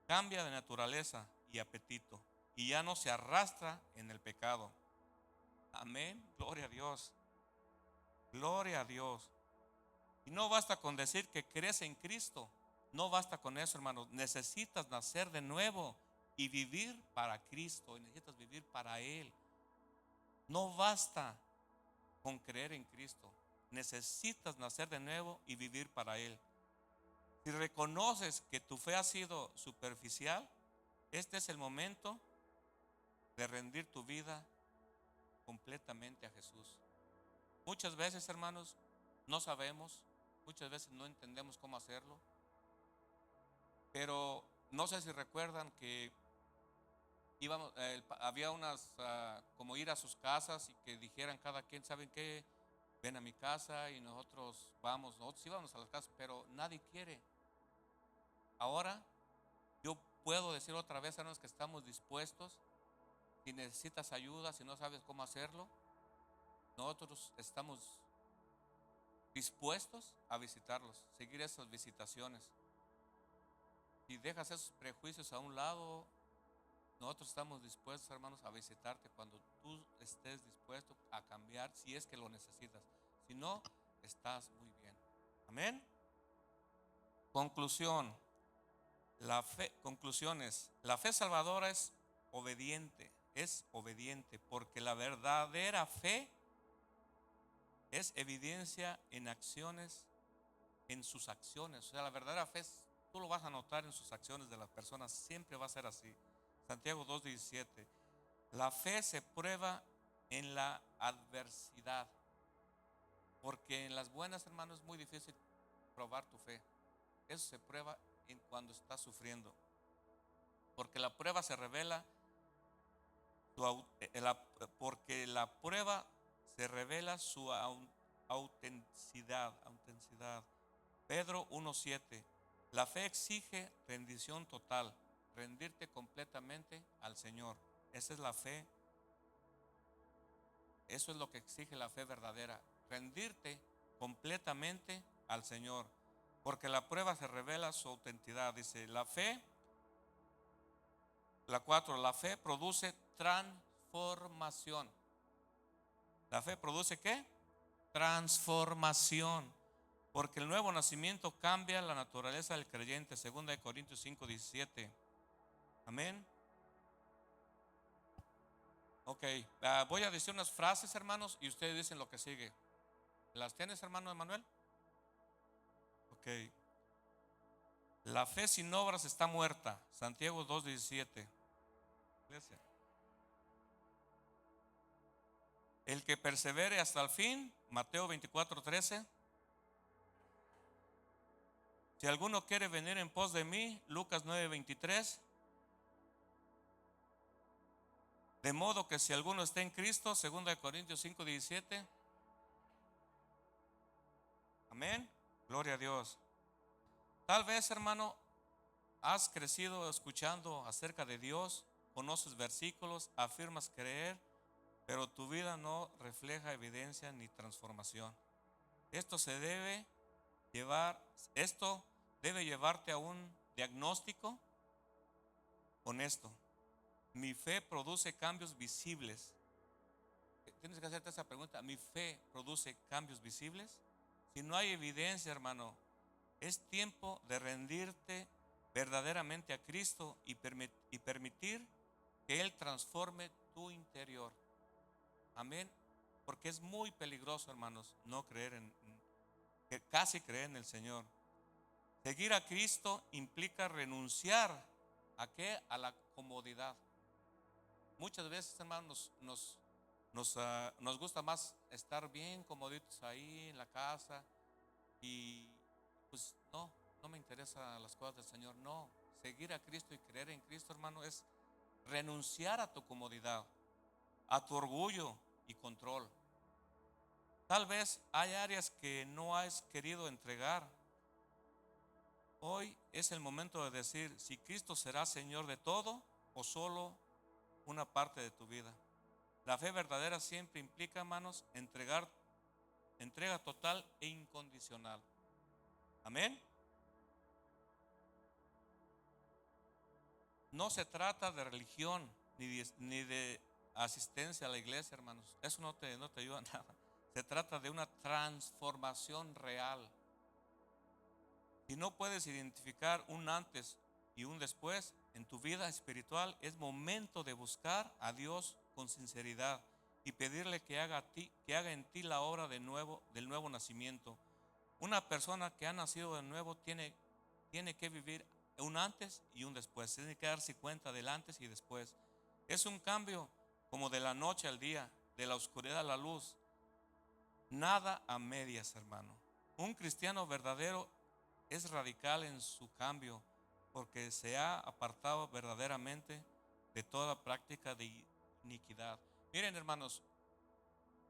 cambia de naturaleza y apetito y ya no se arrastra en el pecado. Amén. Gloria a Dios. Gloria a Dios. Y no basta con decir que crees en Cristo. No basta con eso, hermanos. Necesitas nacer de nuevo y vivir para Cristo. Y necesitas vivir para Él. No basta con creer en Cristo. Necesitas nacer de nuevo y vivir para Él. Si reconoces que tu fe ha sido superficial, este es el momento de rendir tu vida completamente a Jesús. Muchas veces, hermanos, no sabemos, muchas veces no entendemos cómo hacerlo, pero no sé si recuerdan que había unas, como ir a sus casas y que dijeran cada quien, ¿saben qué? Ven a mi casa y nosotros íbamos a las casas, pero nadie quiere. Ahora yo puedo decir otra vez, hermanos, que estamos dispuestos. Si necesitas ayuda, si no sabes cómo hacerlo, nosotros estamos dispuestos a visitarlos, seguir esas visitaciones. Si dejas esos prejuicios a un lado, nosotros estamos dispuestos, hermanos, a visitarte cuando tú estés dispuesto a cambiar, si es que lo necesitas. Si no, estás muy bien. Amén. Conclusiones. La fe salvadora es obediente, porque la verdadera fe es evidencia en acciones, en sus acciones. O sea, la verdadera fe tú lo vas a notar en sus acciones de las personas, siempre va a ser así. Santiago 2:17. La fe se prueba en la adversidad, porque en las buenas, hermanos, es muy difícil probar tu fe. Eso se prueba cuando estás sufriendo, porque la prueba se revela porque la prueba se revela su autenticidad. Pedro 1:7. La fe exige rendición total, rendirte completamente al Señor. Esa es la fe. Eso es lo que exige la fe verdadera, rendirte completamente al Señor, porque la prueba se revela su autenticidad. Dice, la fe 4, la fe produce transformación. ¿La fe produce qué? Transformación. Porque el nuevo nacimiento cambia la naturaleza del creyente. 2 Corintios 5:17. Amén. Ok, voy a decir unas frases, hermanos, y ustedes dicen lo que sigue. ¿Las tienes, hermano Emanuel? Ok. La fe sin obras está muerta. Santiago 2:17. Iglesia. El que persevere hasta el fin. Mateo 24:13. Si alguno quiere venir en pos de mí. Lucas 9:23. De modo que si alguno está en Cristo, 2 Corintios 5:17. Amén. Gloria a Dios. Tal vez, hermano, has crecido escuchando acerca de Dios, conoces versículos, afirmas creer, pero tu vida no refleja evidencia ni transformación. Esto se debe llevar, esto debe llevarte a un diagnóstico honesto. Mi fe produce cambios visibles. Tienes que hacerte esa pregunta. ¿Mi fe produce cambios visibles? Si no hay evidencia, hermano, es tiempo de rendirte verdaderamente a Cristo y permitir que Él transforme tu interior. Amén. Porque es muy peligroso, hermanos, no creer casi creer en el Señor. Seguir a Cristo implica renunciar ¿a qué? A la comodidad. Muchas veces, hermanos, nos gusta más estar bien comoditos ahí en la casa y pues no me interesan las cosas del Señor. No, seguir a Cristo y creer en Cristo, hermano, es renunciar a tu comodidad, a tu orgullo y control. Tal vez hay áreas que no has querido entregar. Hoy es el momento de decir si Cristo será Señor de todo o solo una parte de tu vida. La fe verdadera siempre implica, hermanos, entrega total e incondicional. Amén. No se trata de religión ni de asistencia a la iglesia, hermanos. Eso no te ayuda a nada. Se trata de una transformación real. Si no puedes identificar un antes y un después en tu vida espiritual, es momento de buscar a Dios con sinceridad y pedirle que haga en ti la obra del nuevo nacimiento. Una persona que ha nacido de nuevo tiene que vivir un antes y un después. Tiene que darse cuenta del antes y después. Es un cambio como de la noche al día, de la oscuridad a la luz. Nada a medias, hermano. Un cristiano verdadero es radical en su cambio porque se ha apartado verdaderamente de toda práctica de iniquidad. Miren, hermanos,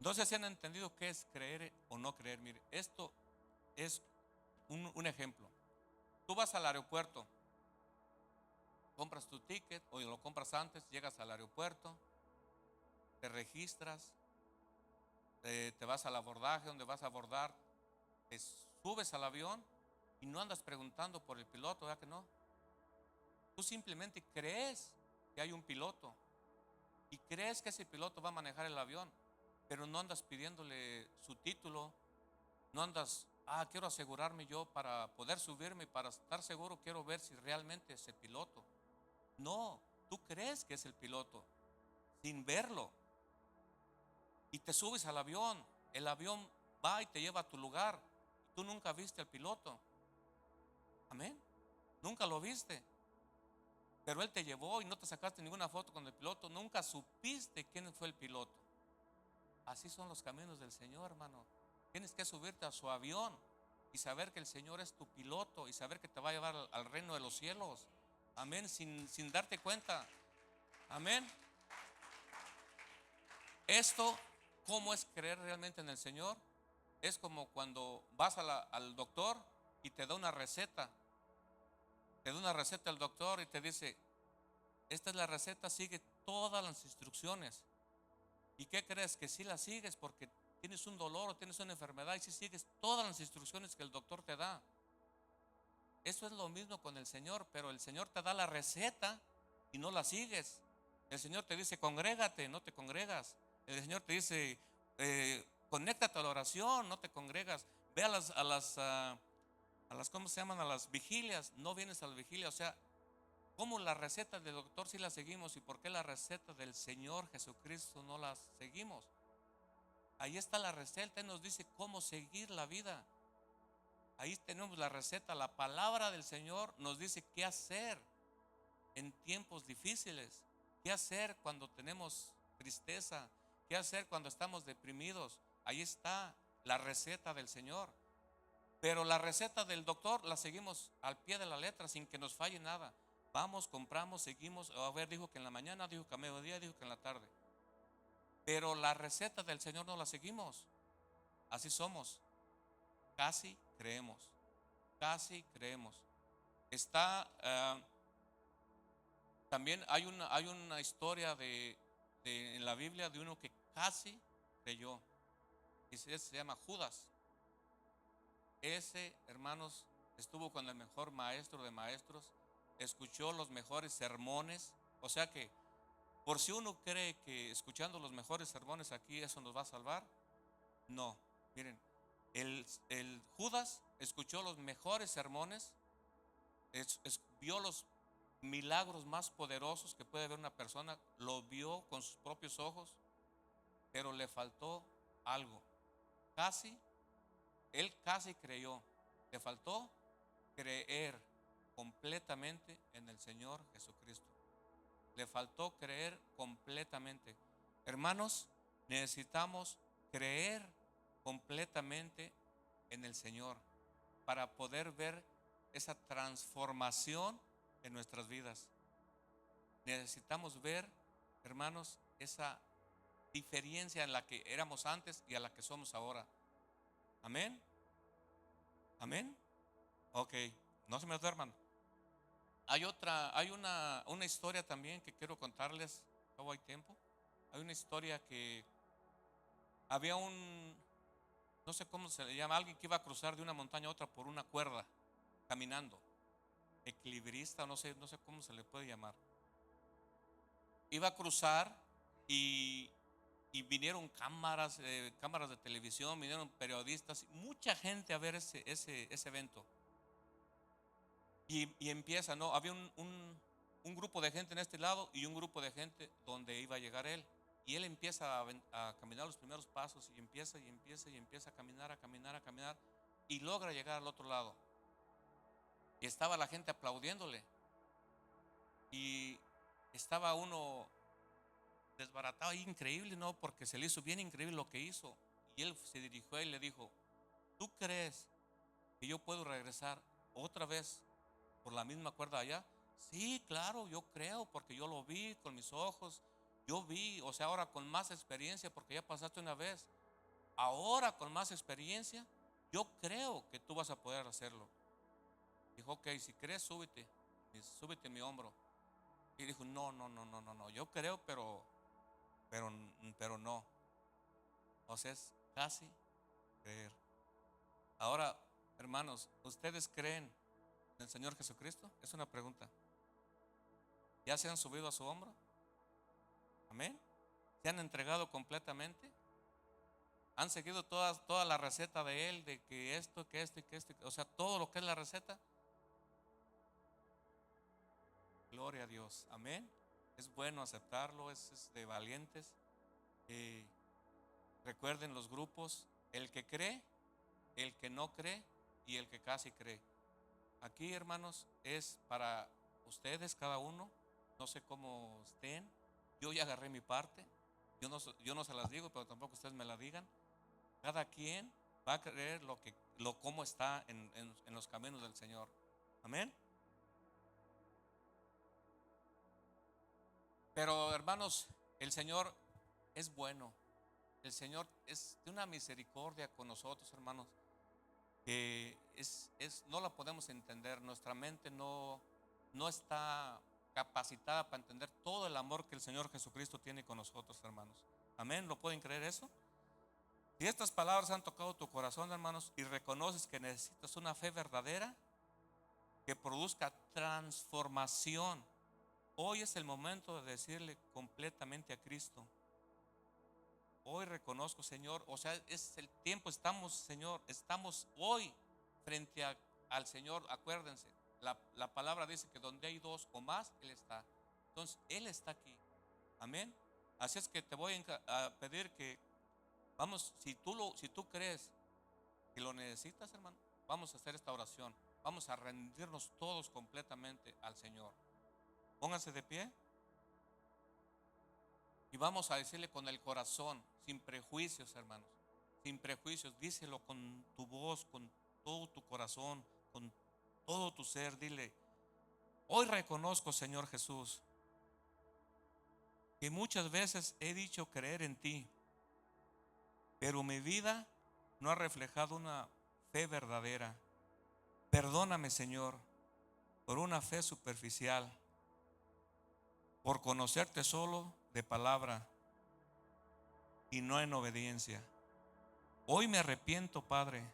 no sé si han entendido qué es creer o no creer. Mire, esto es un ejemplo. Tú vas al aeropuerto, compras tu ticket o lo compras antes, llegas al aeropuerto, te registras, te vas al abordaje donde vas a abordar, te subes al avión y no andas preguntando por el piloto, ¿verdad que no? Tú simplemente crees que hay un piloto y crees que ese piloto va a manejar el avión, pero no andas pidiéndole su título, no andas, quiero asegurarme yo para poder subirme y para estar seguro quiero ver si realmente es el piloto. No, tú crees que es el piloto sin verlo y te subes al avión, el avión va y te lleva a tu lugar, tú nunca viste al piloto. Amén, nunca lo viste. Pero él te llevó y no te sacaste ninguna foto con el piloto. Nunca supiste quién fue el piloto. Así son los caminos del Señor, hermano. Tienes que subirte a su avión y saber que el Señor es tu piloto y saber que te va a llevar al reino de los cielos. Amén, sin darte cuenta. Amén. Esto, ¿cómo es creer realmente en el Señor? Es como cuando vas al doctor y te da una receta. Te da una receta el doctor y te dice, esta es la receta, sigue todas las instrucciones. ¿Y qué crees? Que si la sigues porque tienes un dolor o tienes una enfermedad y si sigues todas las instrucciones que el doctor te da. Eso es lo mismo con el Señor, pero el Señor te da la receta y no la sigues. El Señor te dice, congrégate, no te congregas. El Señor te dice, conéctate a la oración, no te congregas. Ve a las, ¿cómo se llaman? A las vigilias, no vienes a la vigilia. O sea, ¿cómo la receta del doctor sí la seguimos y por qué la receta del Señor Jesucristo no la seguimos? Ahí está la receta, Él nos dice cómo seguir la vida. Ahí tenemos la receta, la palabra del Señor nos dice qué hacer en tiempos difíciles, qué hacer cuando tenemos tristeza, qué hacer cuando estamos deprimidos. Ahí está la receta del Señor. Pero la receta del doctor la seguimos al pie de la letra sin que nos falle nada. Vamos, compramos, seguimos. A ver, dijo que en la mañana, dijo que a mediodía, dijo que en la tarde. Pero la receta del Señor no la seguimos. Así somos. Casi creemos. Casi creemos. Está, también hay una historia en la Biblia de uno que casi creyó. Y se llama Judas. Ese, hermanos, estuvo con el mejor maestro de maestros. Escuchó los mejores sermones. O sea que, por si uno cree que escuchando los mejores sermones aquí eso nos va a salvar, no. Miren, el Judas escuchó los mejores sermones, vio los milagros más poderosos que puede ver una persona, lo vio con sus propios ojos, pero le faltó algo. Él casi creyó, le faltó creer completamente en el Señor Jesucristo. Le faltó creer completamente. Hermanos, necesitamos creer completamente en el Señor para poder ver esa transformación en nuestras vidas. Necesitamos ver, hermanos, esa diferencia en la que éramos antes y a la que somos ahora. Amén. Amén. Ok, no se me duerman. Hay una historia también que quiero contarles. ¿Cómo hay tiempo? Hay una historia que había no sé cómo se le llama, alguien que iba a cruzar de una montaña a otra por una cuerda, caminando. Equilibrista, no sé cómo se le puede llamar. Iba a cruzar y, y vinieron cámaras de televisión, vinieron periodistas, mucha gente a ver ese evento. Y empieza, ¿no? Había un grupo de gente en este lado y un grupo de gente donde iba a llegar él. Y él empieza a caminar los primeros pasos y empieza a caminar, a caminar, a caminar y logra llegar al otro lado. Y estaba la gente aplaudiéndole y estaba uno desbaratado, increíble, ¿no? Porque se le hizo bien increíble lo que hizo. Y él se dirigió a él y le dijo: ¿tú crees que yo puedo regresar otra vez por la misma cuerda allá? Sí, claro, yo creo, porque yo lo vi con mis ojos. Yo vi, o sea, ahora con más experiencia, porque ya pasaste una vez. Ahora con más experiencia, yo creo que tú vas a poder hacerlo. Dijo: ok, si crees, súbete en mi hombro. Y dijo: no, no, no, no, no, no, yo creo, pero no. O sea, es casi creer. Ahora, hermanos, ¿ustedes creen en el Señor Jesucristo? Es una pregunta. ¿Ya se han subido a su hombro? Amén. ¿Se han entregado completamente? ¿Han seguido toda la receta de Él, de que esto, que esto y que esto? O sea, todo lo que es la receta. Gloria a Dios. Amén. Es bueno aceptarlo, es de valientes. Eh, Recuerden los grupos: el que cree, el que no cree y el que casi cree. Aquí, hermanos, es para ustedes cada uno. No sé cómo estén. Yo ya agarré mi parte. Yo no se las digo, pero tampoco ustedes me la digan. Cada quien va a creer cómo está en los caminos del Señor. Amén. Pero, hermanos, el Señor es bueno. El Señor es de una misericordia con nosotros, hermanos, que no la podemos entender. Nuestra mente no está capacitada para entender todo el amor que el Señor Jesucristo tiene con nosotros, hermanos. Amén. ¿Lo pueden creer eso? Si estas palabras han tocado tu corazón, hermanos, y reconoces que necesitas una fe verdadera que produzca transformación, hoy es el momento de decirle completamente a Cristo: hoy reconozco, Señor, o sea, es el tiempo, Señor, estamos hoy frente al Señor. Acuérdense, la palabra dice que donde hay dos o más, Él está. Entonces, Él está aquí. Amén. Así es que te voy a pedir que vamos, si tú crees que lo necesitas, hermano, vamos a hacer esta oración. Vamos a rendirnos todos completamente al Señor. Pónganse de pie y vamos a decirle con el corazón, sin prejuicios, hermanos, sin prejuicios. Díselo con tu voz, con todo tu corazón, con todo tu ser. Dile: Hoy reconozco, Señor Jesús, que muchas veces he dicho creer en ti, pero mi vida no ha reflejado una fe verdadera. Perdóname, Señor, por una fe superficial, por conocerte solo de palabra y no en obediencia. Hoy me arrepiento, Padre,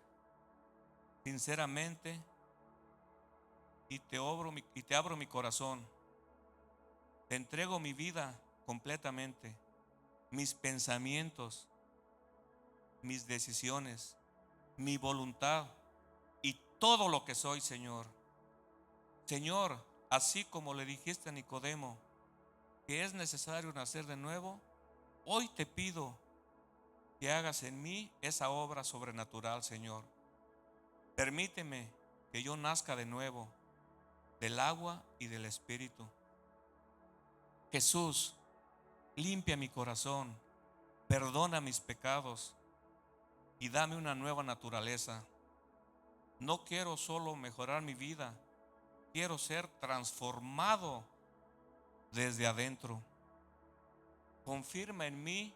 sinceramente, y te abro mi corazón. Te entrego mi vida completamente, mis pensamientos, mis decisiones, mi voluntad y todo lo que soy, Señor. Señor, así como le dijiste a Nicodemo que es necesario nacer de nuevo, hoy te pido que hagas en mí esa obra sobrenatural, Señor. Permíteme que yo nazca de nuevo del agua y del Espíritu. Jesús, limpia mi corazón, perdona mis pecados y dame una nueva naturaleza. No quiero solo mejorar mi vida, quiero ser transformado desde adentro. Confirma en mí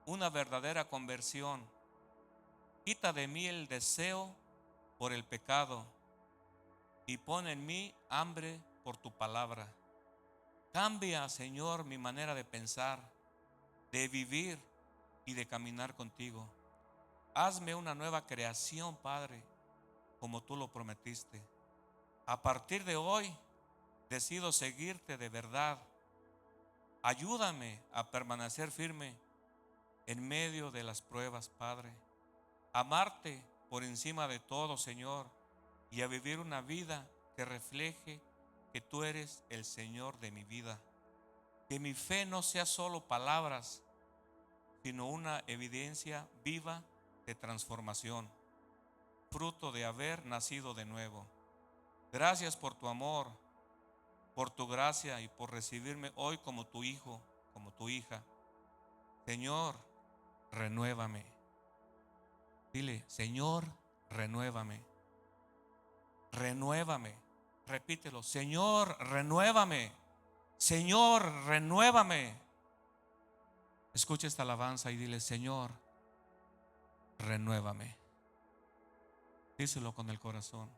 una verdadera conversión. Quita de mí el deseo por el pecado y pon en mí hambre por tu palabra. Cambia, Señor, mi manera de pensar, de vivir y de caminar contigo. Hazme una nueva creación, Padre, como tú lo prometiste. A partir de hoy, decido seguirte de verdad. Ayúdame a permanecer firme en medio de las pruebas, Padre. Amarte por encima de todo, Señor, y a vivir una vida que refleje que tú eres el Señor de mi vida. Que mi fe no sea solo palabras, sino una evidencia viva de transformación, fruto de haber nacido de nuevo. Gracias por tu amor, por tu gracia y por recibirme hoy como tu hijo, como tu hija. Señor, renuévame. Dile, Señor, renuévame. Renuévame. Repítelo, Señor, renuévame. Señor, renuévame. Escucha esta alabanza y dile, Señor, renuévame. Díselo con el corazón.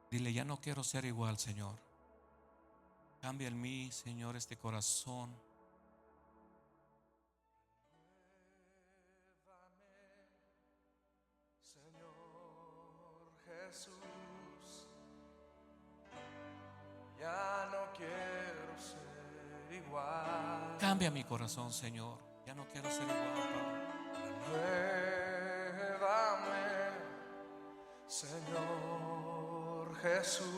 Dile, ya no quiero ser igual, Señor. Cambia en mí, Señor, este corazón.
Señor Jesús, ya no quiero ser igual.
Cambia mi corazón, Señor. Ya no quiero ser igual, Padre.
Renuévame, Señor Jesús.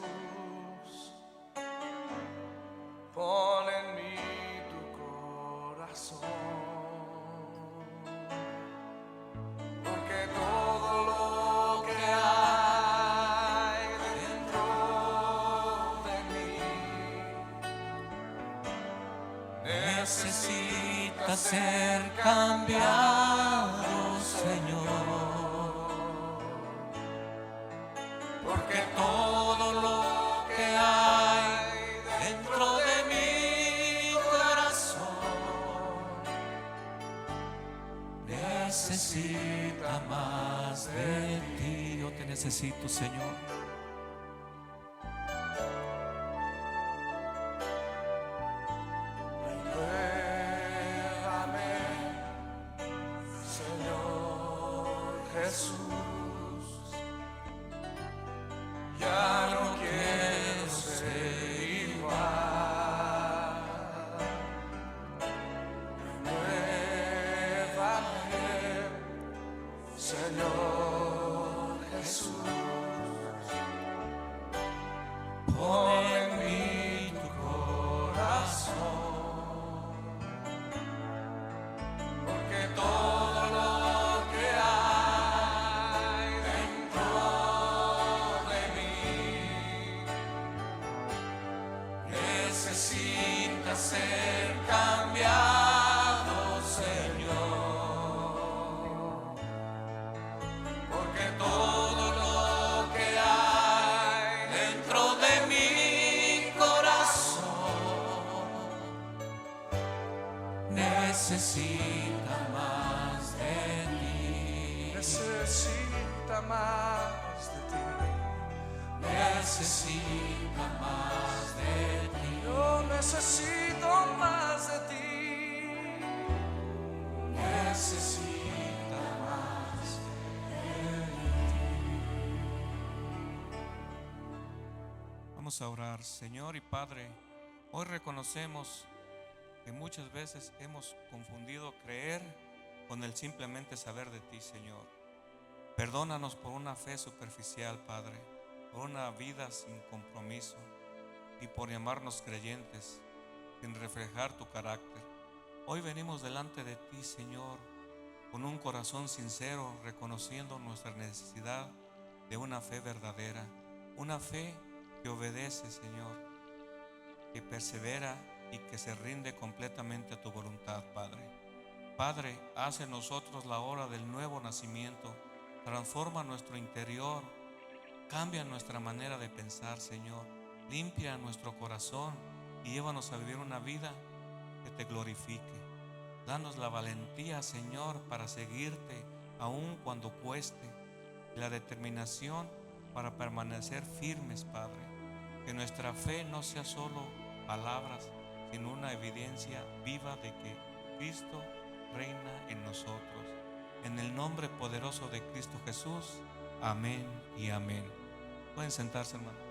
Pon en mí tu corazón, porque todo lo que hay dentro de mí
Necesita ser cambiado, Señor,
porque
todo lo que hay dentro de mi corazón necesita más de ti. Yo te necesito, Señor.
renuévame, Señor Jesús. Ya no quiero ser igual. Renuévame, Señor Jesús. Pon en mí tu corazón, porque todo lo que hay dentro de mí necesita ser cambiado, Señor.
necesita más de ti.
Necesita más de ti.
Necesita más de ti.
Yo necesito más de ti.
Necesita más de ti. Vamos a orar. Señor y Padre, hoy reconocemos que muchas veces hemos confundido creer con el simplemente saber de ti, Señor. Perdónanos por una fe superficial, Padre, por una vida sin compromiso y por llamarnos creyentes sin reflejar tu carácter. Hoy venimos delante de ti, Señor, con un corazón sincero, reconociendo nuestra necesidad de una fe verdadera, una fe que obedece, Señor, que persevera y que se rinde completamente a tu voluntad, Padre. Padre, haz en nosotros la hora del nuevo nacimiento, transforma nuestro interior, cambia nuestra manera de pensar, Señor, limpia nuestro corazón y llévanos a vivir una vida que te glorifique. Danos la valentía, Señor, para seguirte aun cuando cueste, y la determinación para permanecer firmes, Padre. Que nuestra fe no sea solo palabras, sino una evidencia viva de que Cristo reina en nosotros. En el nombre poderoso de Cristo Jesús, amén y amén. Pueden sentarse, hermanos.